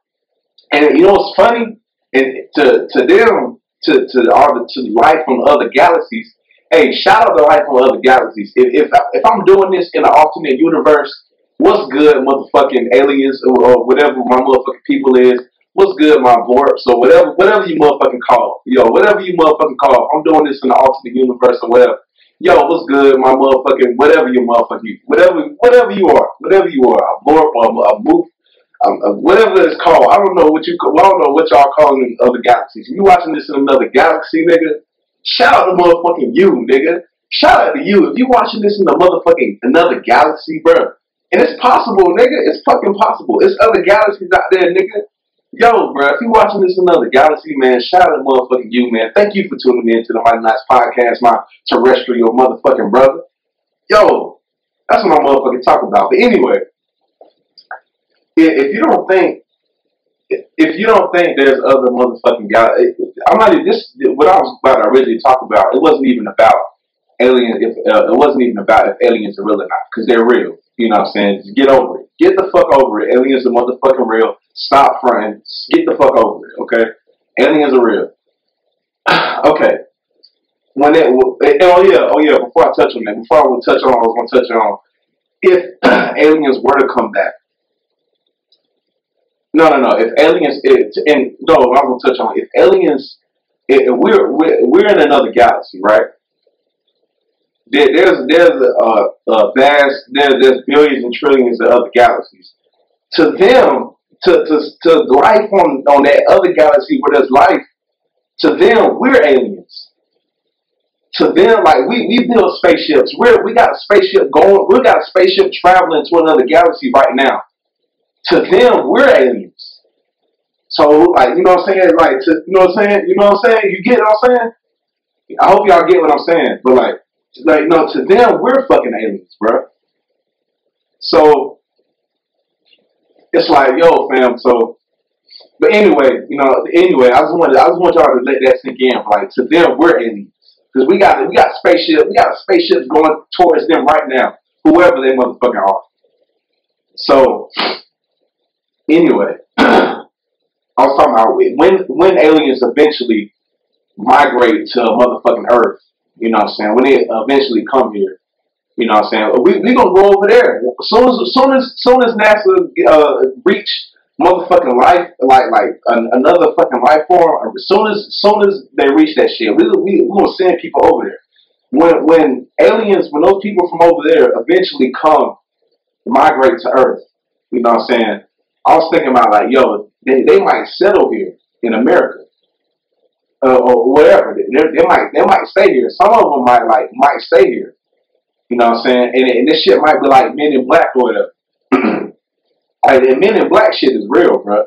and you know what's funny? And to them, to life from other galaxies. Hey, shout out to life from other galaxies. If I'm doing this in an alternate universe, what's good, motherfucking aliens or whatever my motherfucking people is? What's good, my vorps or whatever you motherfucking call, yo, whatever you motherfucking call. I'm doing this in an alternate universe or whatever. Yo, what's good, my motherfucking whatever you motherfucking whatever you are, a vorp or a moof. Whatever it's called, I don't know what y'all calling in other galaxies. If you watching this in another galaxy, nigga, shout out to motherfucking you, nigga. Shout out to you. If you watching this in the motherfucking another galaxy, bro, and it's possible, nigga, it's fucking possible. It's other galaxies out there, nigga. Yo, bro, if you watching this in another galaxy, man, shout out to motherfucking you, man. Thank you for tuning in to the Mighty Nice Podcast, my terrestrial motherfucking brother. Yo, that's what I'm motherfucking talking about. But anyway. If you don't think there's other motherfucking guys, I'm not even this. What I was about to originally talk about, it wasn't even about aliens. It wasn't even about if aliens are real or not, because they're real. You know what I'm saying? Just get over it. Get the fuck over it. Aliens are motherfucking real. Stop fronting. Get the fuck over it. Okay? Aliens are real. Okay. Oh yeah. Before I touch on that, I was gonna touch on if aliens were to come back. No. If aliens, I'm gonna touch on if aliens, we're in another galaxy, right? There's billions and trillions of other galaxies. To them, to life on that other galaxy where there's life, to them we're aliens. To them, like we build spaceships. We got a spaceship going. We got a spaceship traveling to another galaxy right now. To them, we're aliens. So, like, you know what I'm saying? Like, you know what I'm saying? You get what I'm saying? I hope y'all get what I'm saying. But, no, to them, we're fucking aliens, bro. So, it's like, yo, fam, so, but anyway, I just want y'all to let that sink in. Like, to them, we're aliens. Because we got spaceships going towards them right now, whoever they motherfucking are. So, anyway, I was talking about when aliens eventually migrate to motherfucking Earth, you know what I'm saying? When they eventually come here, you know what I'm saying? We gonna go over there. Soon as NASA reach motherfucking life, like another fucking life form. Soon as they reach that shit, we gonna send people over there. When those people from over there eventually come migrate to Earth, you know what I'm saying? I was thinking about like, yo, they might settle here in America, or whatever. They might stay here. Some of them might stay here. You know what I'm saying? And this shit might be like Men in Black or whatever. And Men in Black shit is real, bro.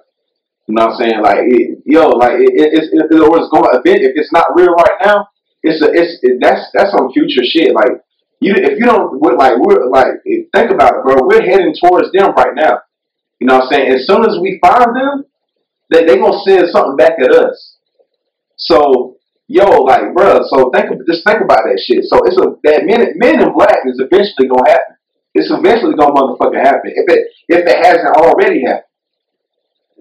You know what I'm saying? Like, if it's not real right now, that's some future shit. Like, if you don't think about it, bro. We're heading towards them right now. You know what I'm saying? As soon as we find them, they gonna send something back at us. So, yo, like, bro. So just think about that shit. So that Men in Black is eventually gonna happen. It's eventually gonna motherfucking happen. If it hasn't already happened.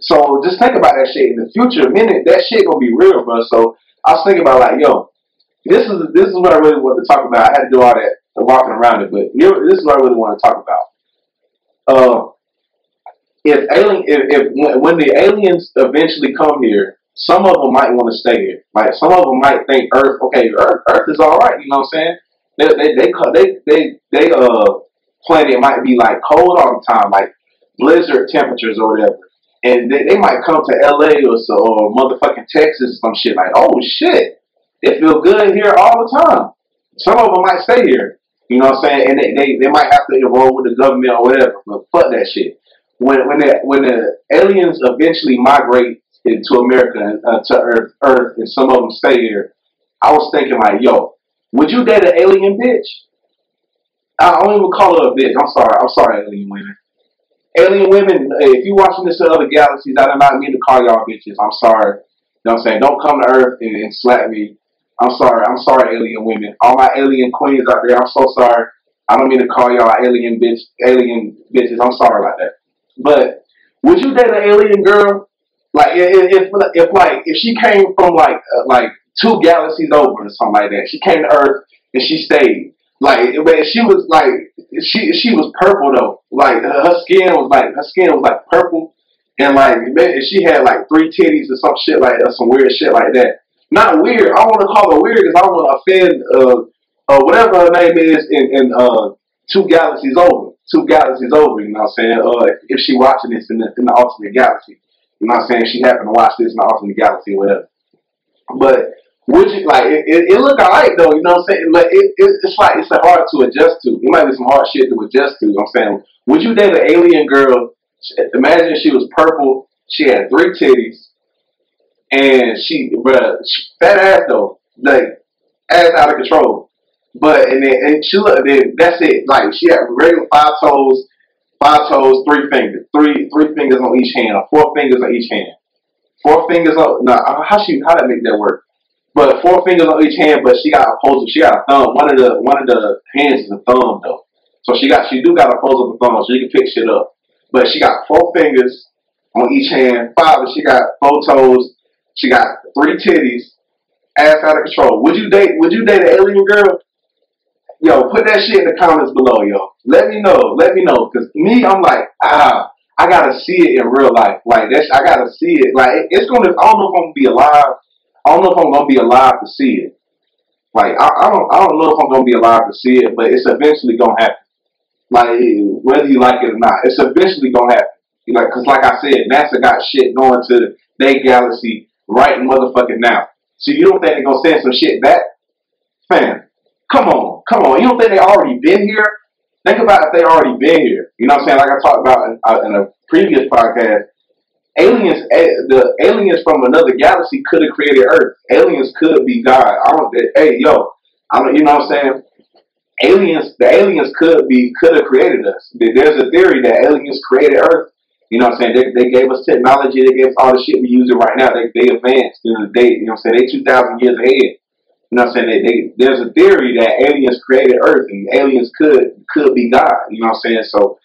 So just think about that shit in the future. That shit gonna be real, bro. So I was thinking about like, yo, this is what I really wanted to talk about. I had to do all that walking around it, but this is what I really want to talk about. When the aliens eventually come here some of them might want to stay here. Like some of them might think Earth, okay, Earth is all right. You know what I'm saying? They planet might be like cold all the time, like blizzard temperatures or whatever. And they might come to LA or motherfucking Texas or some shit like, oh shit, it feel good here all the time. Some of them might stay here. You know what I'm saying? And they might have to enroll with the government or whatever, but fuck that shit. When the aliens eventually migrate into America, to Earth, and some of them stay here, I was thinking like, yo, would you date an alien bitch? I don't even call her a bitch. I'm sorry, alien women. Alien women, if you watching this in other galaxies, I do not mean to call y'all bitches. I'm sorry. You know what I'm saying? Don't come to Earth and slap me. I'm sorry, alien women. All my alien queens out there, I'm so sorry. I don't mean to call y'all alien bitches. I'm sorry about that. But would you date an alien girl? Like if she came from like 2 galaxies over or something like that. She came to Earth and she stayed. Like, but she was like she was purple though. Like her skin was like purple, and like she had like 3 titties or some shit like that, some weird shit like that. Not weird. I don't want to call her weird because I don't want to offend whatever her name is in 2 galaxies over. 2 galaxies over. You know what I'm saying? If she watching this in the alternate galaxy, you know what I'm saying? She happened to watch this in the alternate galaxy or whatever. But would you like it look alright though, you know what I'm saying? But it's like it's hard to adjust to. It might be some hard shit to adjust to, you know what I'm saying? Would you date an alien girl? Imagine she was purple, she had 3 titties, and she fat ass though. Like ass out of control. But and she looked that's it. Like she had regular 5 toes, 3 fingers. Three fingers on each hand, or 4 fingers on each hand. 4 fingers on how that make that work? But 4 fingers on each hand, but she got a thumb. One of the hands is a thumb though. So she do got a opposable thumb, so you can pick shit up. But she got 4 fingers on each hand, 5, but she got 4 toes, she got 3 titties, ass out of control. Would you date an alien girl? Yo, put that shit in the comments below, yo. Let me know. Cause me, I'm like, I gotta see it in real life. Like I gotta see it. Like I don't know if I'm gonna be alive. I don't know if I'm gonna be alive to see it. Like I don't know if I'm gonna be alive to see it, but it's eventually gonna happen. Like whether you like it or not, it's eventually gonna happen. Like, cause like I said, NASA got shit going to their galaxy right motherfucking now. So you don't think they're gonna send some shit back? Fam, come on. You don't think they already been here? Think about if they already been here. You know what I'm saying? Like I talked about in a previous podcast. The aliens from another galaxy could have created Earth. Aliens could be God. You know what I'm saying? The aliens could have created us. There's a theory that aliens created Earth. You know what I'm saying? They gave us technology. They gave us all the shit we using right now. They advanced. You know what I'm saying? They 2,000 years ahead. You know what I'm saying? There's a theory that aliens created Earth and aliens could be God. You know what I'm saying? So.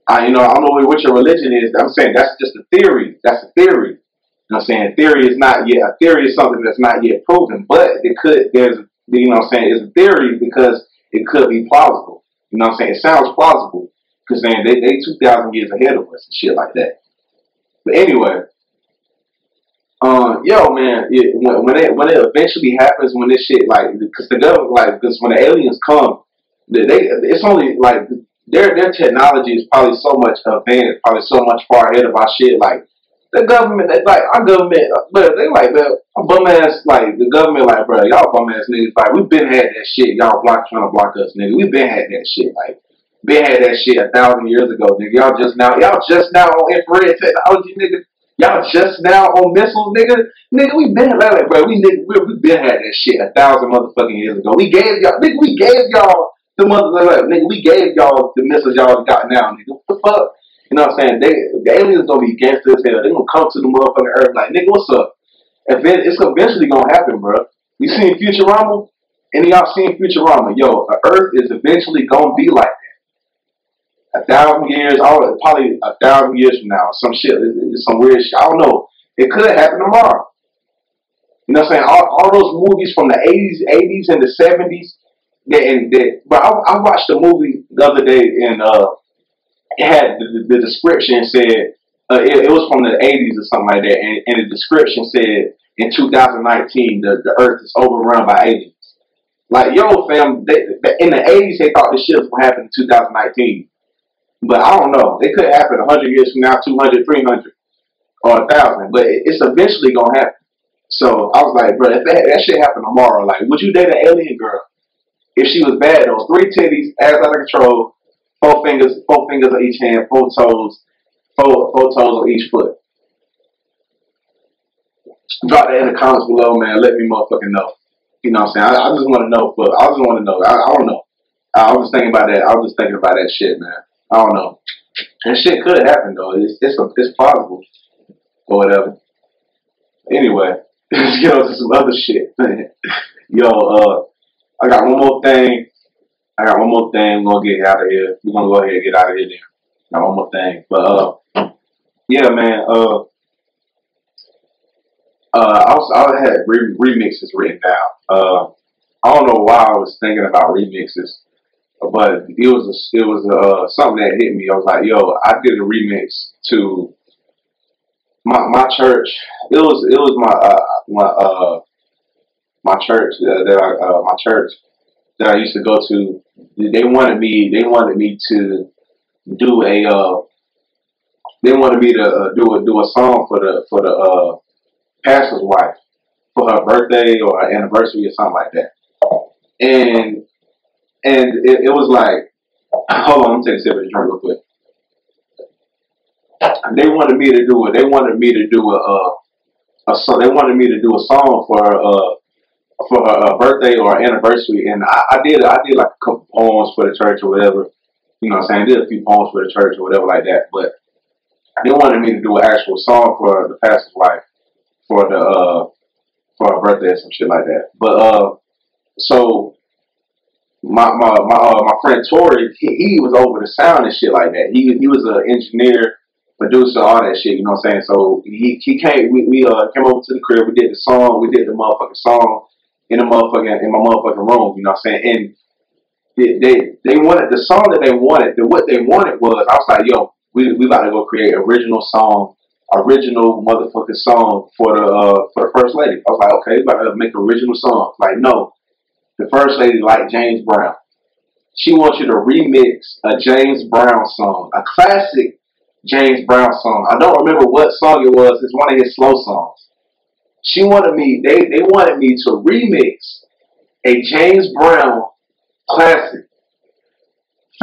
I don't know what your religion is. I'm saying that's just a theory. That's a theory. You know what I'm saying? Theory is something that's not yet proven, but you know what I'm saying, it's a theory because it could be plausible. You know what I'm saying? It sounds plausible because they 2,000 years ahead of us and shit like that. But anyway, man, when it eventually happens, when this shit because when the aliens come, it's only like. Their technology is probably so much advanced, probably so much far ahead of our shit. Like the government, our government, but they like the bum ass, like the government, like bro, y'all bum ass niggas, like we been had that shit. Y'all trying to block us, nigga. We been had that shit, like been had that shit 1,000 years ago, nigga. Y'all just now on infrared technology, nigga. Y'all just now on missiles, nigga. Nigga, we been like bro, we been had that shit 1,000 motherfucking years ago. We gave y'all the nigga, we gave y'all the missiles y'all got now, nigga. What the fuck? You know what I'm saying? The aliens gonna be gangsters as hell. They gonna come to the motherfucking Earth like, nigga, what's up? It's eventually gonna happen, bro. You seen Futurama? Any of y'all seen Futurama? Yo, the Earth is eventually gonna be like that. 1,000 years, probably 1,000 years from now. Some shit, some weird shit. I don't know. It could happen tomorrow. You know what I'm saying? All those movies from the 80s and the 70s. But I watched a movie the other day and it had the description said It was from the 80s or something like that, and the description said in 2019 the Earth is overrun by aliens. Like, yo, fam, in the 80s they thought this shit was gonna happen in 2019, but I don't know. It could happen 100 years from now, 200, 300, or 1,000, but it's eventually gonna happen. So I was like, bro, if that shit happened tomorrow, like, would you date an alien girl if she was bad though? 3 titties, ass out of control, 4 fingers on each hand, 4 toes. Four toes on each foot. Drop that in the comments below, man. Let me motherfucking know. You know what I'm saying? I just want to know. I just want to know. I don't know. I was just thinking about that. I was just thinking about that shit, man. I don't know. And shit could happen though. It's possible or whatever. Anyway, let's get on to some other shit, man. Yo, I got one more thing. We're gonna get out of here. We're gonna go ahead and get out of here then. Got one more thing, but yeah, man. I had remixes written down. I don't know why I was thinking about remixes, but it was something that hit me. I was like, yo, I did a remix to my church. It was my church my church that I used to go to. They wanted me to do a do a song for the pastor's wife for her birthday or her anniversary or something like that. And it was like, hold on, I'm taking a sip of the drink real quick. They wanted me to do a song for her birthday or her anniversary, and I did like a couple poems for the church or whatever. You know what I'm saying? I did a few poems for the church or whatever like that, but they wanted me to do an actual song for the pastor's wife for her birthday or some shit like that. But so my friend Tori, he was over the sound and shit like that. He was an engineer, producer, all that shit. You know what I'm saying? So he came. We came over to the crib. We did the song. We did the motherfucking song in my motherfucking room. You know what I'm saying? And they wanted the song that they wanted. What they wanted was, I was like, yo, we about to go create original motherfucking song for the first lady. I was like, okay, we about to make original songs. Like, no, the first lady liked James Brown. She wants you to remix a James Brown song, a classic James Brown song. I don't remember what song it was. It's one of his slow songs. They wanted me to remix a James Brown classic.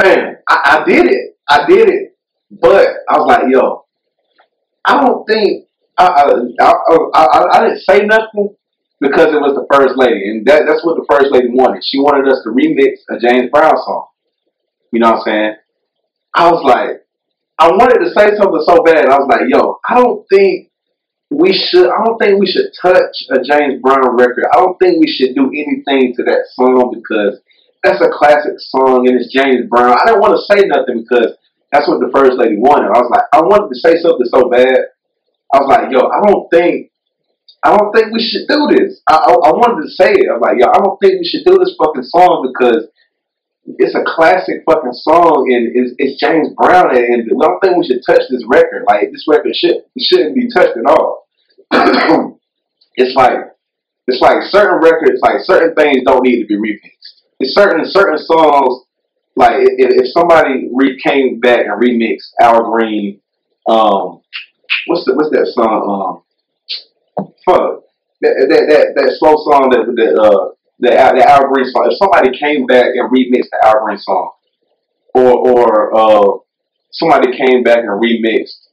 Fam, I did it. But I was like, yo, I don't think I didn't say nothing because it was the first lady, and that's what the first lady wanted. She wanted us to remix a James Brown song. You know what I'm saying? I was like, I wanted to say something so bad. I was like, yo, I don't think we should touch a James Brown record. I don't think we should do anything to that song because that's a classic song and it's James Brown. I didn't want to say nothing because that's what the first lady wanted. I was like, I wanted to say something so bad. I was like, yo, I don't think we should do this. I wanted to say it. I was like, yo, I don't think we should do this fucking song because it's a classic fucking song and it's James Brown and I don't think we should touch this record. Like, this record shouldn't be touched at all. It's like certain records, like certain things don't need to be remixed. It's certain songs, like if somebody came back and remixed Al Green, what's that song? Fuck that slow song the Al Green song. If somebody came back and remixed the Al Green song, or somebody came back and remixed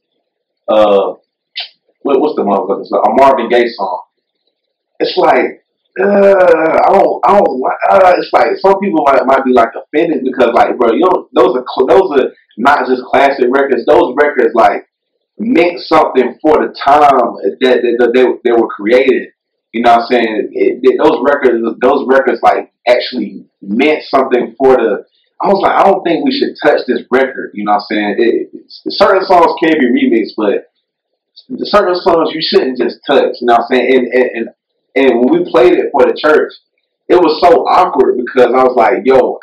what's the motherfucker song? A Marvin Gaye song. It's like it's like some people might be like offended because like, bro, those are not just classic records. Those records like meant something for the time that they were created. You know what I'm saying? Those records like actually meant something for the. I was like, I don't think we should touch this record. You know what I'm saying? Certain songs can be remixed, but certain songs you shouldn't just touch. You know what I'm saying? And when we played it for the church, it was so awkward because I was like, yo,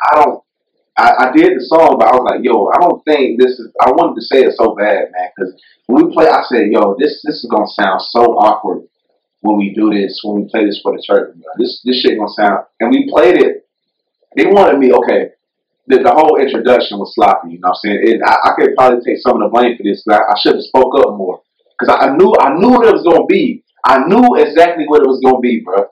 I did the song, but I was like, yo, I don't think this is. I wanted to say it so bad, man, because when we play, I said, yo, this is gonna sound so awkward when we do this, when we play this for the church. Bro. This shit gonna sound, and we played it. They wanted me, okay. The whole introduction was sloppy, you know what I'm saying? And I could probably take some of the blame for this, but I should have spoke up more. Because I knew what it was going to be. I knew exactly what it was going to be, bro.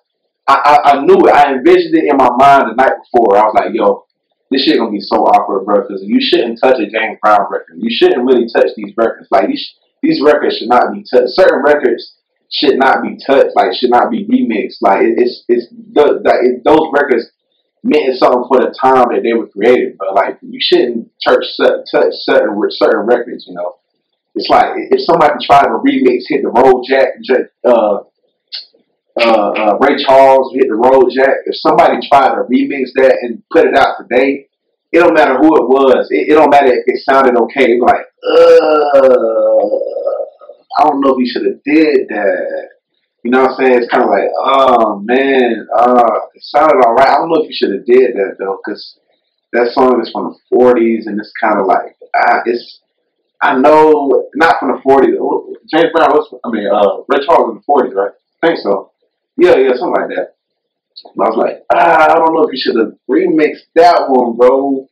I knew it. I envisioned it in my mind the night before. I was like, yo, this shit going to be so awkward, bro, because you shouldn't touch a James Brown record. You shouldn't really touch these records. Like, these records should not be touched. Certain records should not be touched, like, should not be remixed. Like, those records meant something for the time that they were created, but like you shouldn't touch certain records. You know, it's like if somebody tried to remix "Hit the Road Jack," Ray Charles "Hit the Road Jack." If somebody tried to remix that and put it out today, it don't matter who it was. It don't matter if it sounded okay. It's like, I don't know if he should have did that. You know what I'm saying? It's kind of like, oh man, it sounded all right. I don't know if you should have did that though, because that song is from the '40s, and it's kind of like, I know, not from the '40s. James Brown Ray Charles in the '40s, right? I think so. Yeah, something like that. But I was like, I don't know if you should have remixed that one, bro.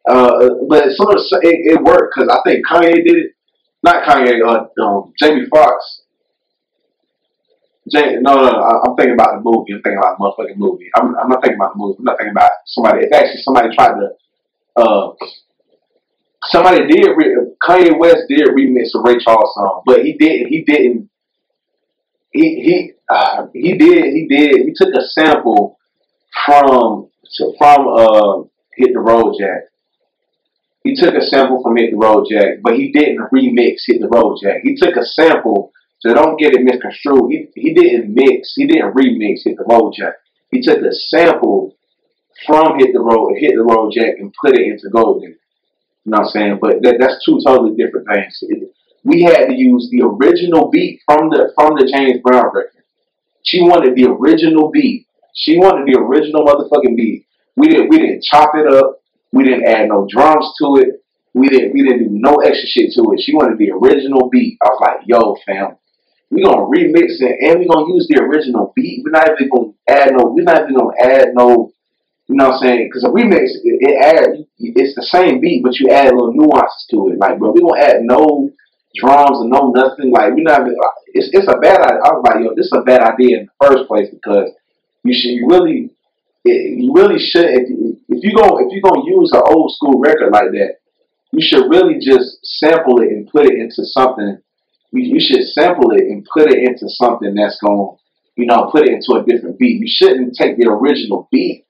But it worked because I think Kanye did it. Not Kanye, Jamie Foxx. No, I'm thinking about the movie. I'm thinking about the motherfucking movie. I'm not thinking about the movie. I'm not thinking about somebody. If actually somebody tried to, Kanye West did remix a Ray Charles song, but he didn't. He did. He took a sample from Hit the Road Jack. He took a sample from Hit the Road Jack, but he didn't remix Hit the Road Jack. He took a sample. So don't get it misconstrued. He didn't remix Hit the Road Jack. He took a sample from Hit the Road Jack and put it into Golden. You know what I'm saying? But that's two totally different things. We had to use the original beat from the James Brown record. She wanted the original beat. She wanted the original motherfucking beat. We didn't chop it up. We didn't add no drums to it. We didn't do no extra shit to it. She wanted the original beat. I was like, yo, fam. We're gonna remix it and we're gonna use the original beat. We're not even gonna add no, you know what I'm saying? Because a remix, it's the same beat, but you add little nuances to it. Like, bro, we gonna add no drums and no nothing. Like, we're not, it's a bad idea. I was like, yo, this is a bad idea in the first place because you really should, if you're gonna use an old school record like that, you should really just sample it and put it into something. You should sample it and put it into something that's going to, put it into a different beat. You shouldn't take the original beat,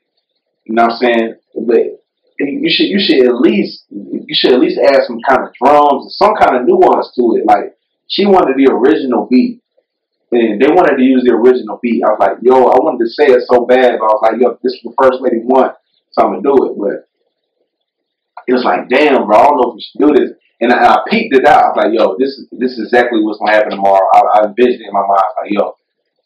you know what I'm saying? But you should at least add some kind of drums or some kind of nuance to it. Like, she wanted the original beat, and they wanted to use the original beat. I was like, yo, I wanted to say it so bad, but I was like, yo, this is the first lady want, so I'm gonna do it. But it was like, damn, bro, I don't know if we should do this. And I peeped it out. I was like, yo, this is exactly what's gonna happen tomorrow. I envisioned it in my mind. I was like, yo,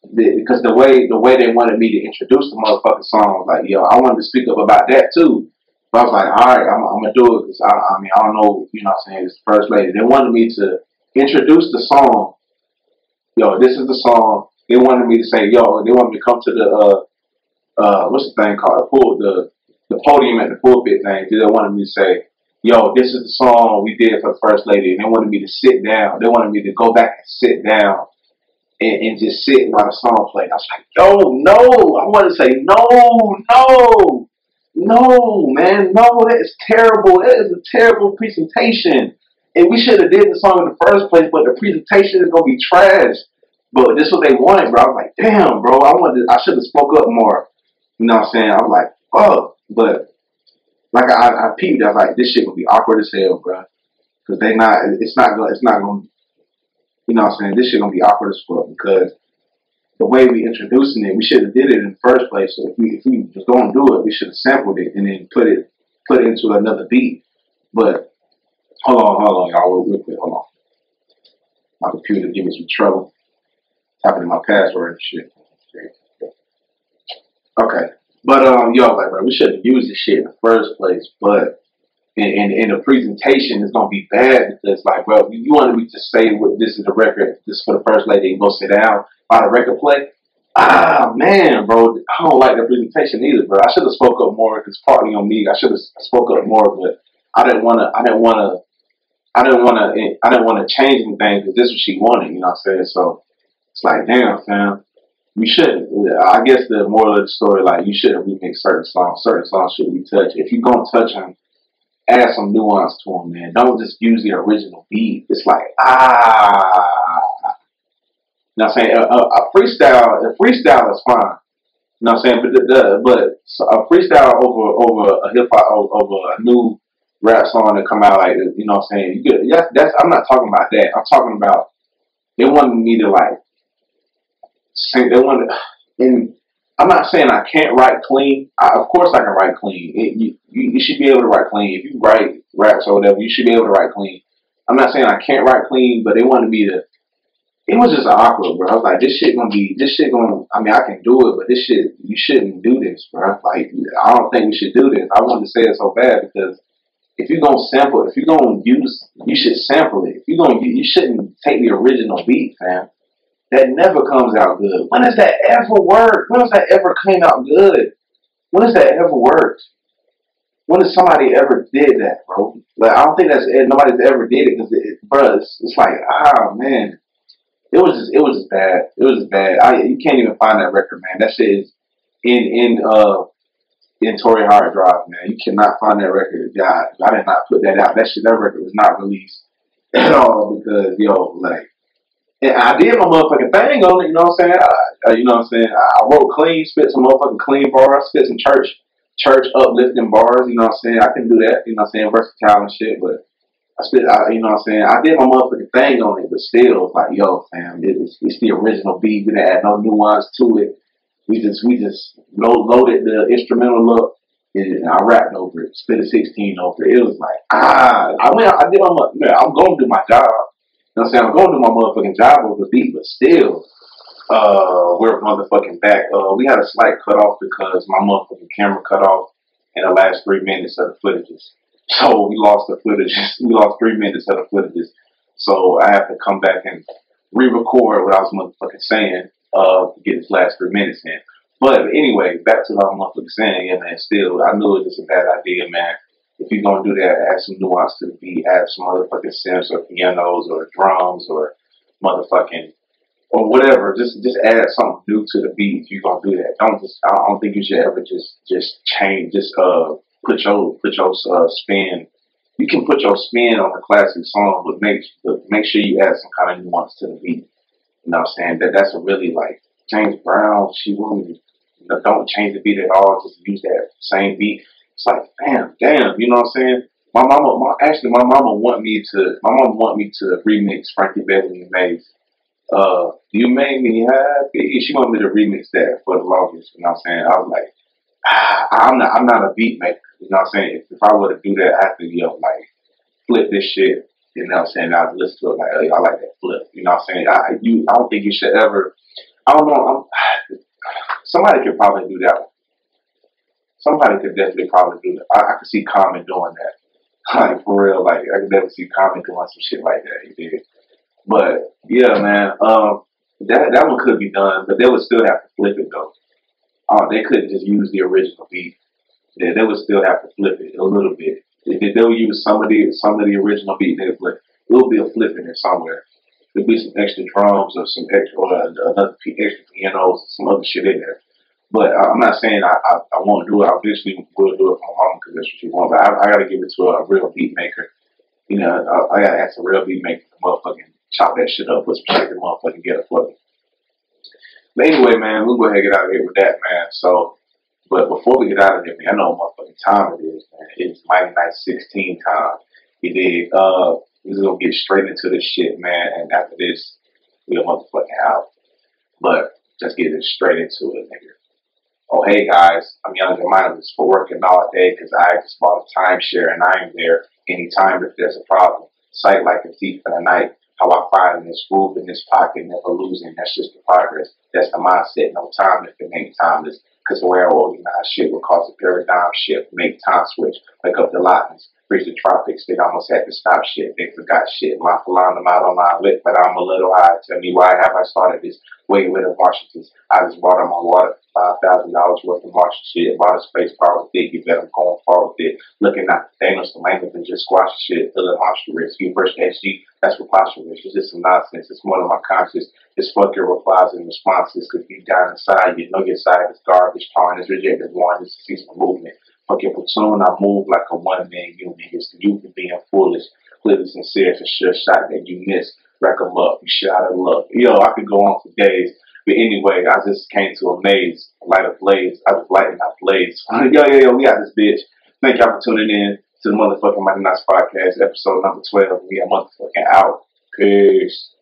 because the way they wanted me to introduce the motherfucking song, I was like, yo, I wanted to speak up about that too. But I was like, all right, I'm gonna do it because I don't know, you know what I'm saying, it's the first lady. They wanted me to introduce the song. Yo, this is the song. They wanted me to say, yo, they wanted me to come to the what's the thing called? The podium at the pulpit thing. They wanted me to say, yo, this is the song we did for the first lady. And they wanted me to sit down. They wanted me to go back and sit down and just sit while the song played. I was like, yo, no. I wanted to say, no, man, no, that is terrible. That is a terrible presentation. And we should have did the song in the first place, but the presentation is going to be trash. But this is what they wanted, bro. I was like, damn, bro, I should have spoke up more. You know what I'm saying? I was like, fuck. But like I peeped, I was like, this shit gonna be awkward as hell, bro. Because it's not gonna, you know what I'm saying? This shit gonna be awkward as fuck because the way we introducing it, we should have did it in the first place. So if we was gonna do it, we should have sampled it and then put it into another beat. But hold on, y'all, real quick, hold on. My computer giving me some trouble. Typing in my password and shit. Okay. But yo, like, bro, we shouldn't use this shit in the first place. But in the presentation, it's gonna be bad because, like, bro, you want me to say what this is the record, this is for the first lady, and go sit down by the record play. Ah, man, bro, I don't like the presentation either, bro. I should have spoke up more. It's partly on me. I should have spoke up more, but I didn't want to. I didn't want to change anything because this is what she wanted. You know what I'm saying? So it's like, damn, fam. We shouldn't. I guess the moral of the story, like, you shouldn't remix certain songs. Certain songs shouldn't be touched. If you're gonna touch them, add some nuance to them, man. Don't just use the original beat. It's like, you know what I'm saying? A freestyle is fine. You know what I'm saying? But a freestyle over a hip hop over a new rap song that come out, like, you know what I'm saying? That's I'm not talking about that. I'm talking about they wanted me to, like, sing. They wanted, and I'm not saying I can't write clean. Of course I can write clean. You should be able to write clean. If you write raps or whatever, you should be able to write clean. I'm not saying I can't write clean, but they wanted me to. It was just awkward, bro. I was like, this shit gonna, I mean, I can do it, but this shit, you shouldn't do this, bro. Like, I don't think we should do this. I wanted to say it so bad because if you're gonna sample, if you're gonna use, you should sample it. If you're gonna, you shouldn't take the original beat, fam. That never comes out good. When has that ever worked? When has that ever came out good? When has that ever worked? When has somebody ever did that, bro? Like, I don't think nobody's ever did it because, bro, it's like, man. It was just bad. It was just bad. You can't even find that record, man. That shit is in Tory hard drive, man. You cannot find that record. God, I did not put that out. That record was not released at all because, yo, like, and I did my motherfucking thing on it. You know what I'm saying? You know what I'm saying? I wrote clean, spit some motherfucking clean bars, spit some church uplifting bars. You know what I'm saying? I can do that. You know what I'm saying? Versatile and shit, but. You know what I'm saying? I did my motherfucking thing on it, but still, it's like, yo, fam, it's the original beat. We didn't add no nuance to it. We just loaded the instrumental up, and I rapped over it, spit a 16 over it. It was like, I did I'm going to do my job. You know what I'm saying? I'm going to do my motherfucking job over the beat, but still, we're motherfucking back. We had a slight cut off because my motherfucking camera cut off in the last 3 minutes of the footages. So we lost the footage. We lost 3 minutes of the footages. So I have to come back and re-record what I was motherfucking saying to get this last 3 minutes in. But anyway, back to what I was motherfucking saying. Yeah, man, still, I knew it was a bad idea, man. If you're going to do that, add some nuance to the beat, add some motherfucking synths or pianos or drums or motherfucking, or whatever. Just add something new to the beat if you're going to do that. I don't think you should ever just change, put your spin. You can put your spin on a classic song, but make sure you add some kind of nuance to the beat. You know what I'm saying? That's a really, like, James Brown. She really, don't change the beat at all. Just use that same beat. It's like, damn. You know what I'm saying? My mama want me to remix Frankie Beverly and Maze. You made me happy. She wanted me to remix that for the longest. You know what I'm saying? I was like, I'm not a beat maker. You know what I'm saying? If I were to do that, I have to, like, flip this shit. You know what I'm saying? I'd listen to it like, hey, I like that flip. You know what I'm saying? I don't think you should ever. I don't know. Somebody could probably do that one. Somebody could definitely probably do that. I could see Common doing that. Like, for real. Like, I could definitely see Common doing some shit like that. He did. But yeah, man. That one could be done, but they would still have to flip it though. They couldn't just use the original beat. They would still have to flip it a little bit. If they'll use some of the original beat, they flip. There'll be a flip in there somewhere. There'll be some extra drums or some extra extra pianos, some other shit in there. But I'm not saying I won't do it. I eventually will do it for my mom because that's what she wants. But I got to give it to a real beat maker. You know, I got to ask a real beat maker to motherfucking chop that shit up, put some shit in motherfucking get it for me. But anyway, man, we'll go ahead and get out of here with that, man. So, but before we get out of here, man, I know what motherfucking time it is, man. It's Mighty Night 16 time. You dig? We're going to get straight into this shit, man. And after this, we're motherfucking out. But let's get it straight into it, nigga. Oh, hey, guys. I'm Young and Mindless for working all day because I just bought a timeshare and I'm there anytime if there's a problem. Sight like a thief in the night. how I find this groove in this pocket, never losing. That's just the progress. That's the mindset. No time if it ain't timeless. Because the way I organize shit will cause a paradigm shift, make time switch, wake up the lightnings, bridge the tropics. They almost had to stop shit. They forgot shit. My line them out on my lip, but I'm a little high. Tell me why have I started this way with the Washingtons? I just bought on my water, $5,000 worth of Martian shit. Bought a space car with it. You bet I'm going far with it. Looking at the Thanos, the language, and just squash shit. Feeling monstrous. You first SG, that's preposterous. It's just some nonsense. It's more than my conscience. It's fuck your replies and responses. Because deep down inside, you know your side is garbage. Torn is rejected. One is to see some movement. Fuck your platoon, I move like a one-man unit. It's the youth of being foolish. Clearly sincere for sure shot that you missed. Rack 'em up. You shot of luck. Yo, I could go on for days. But anyway, I just came to a maze. Light a blaze. I was lighting up blaze. Yo, we got this bitch. Thank y'all for tuning in to the motherfucking Mighty Nice Podcast, episode number 12. We are motherfucking out. Peace.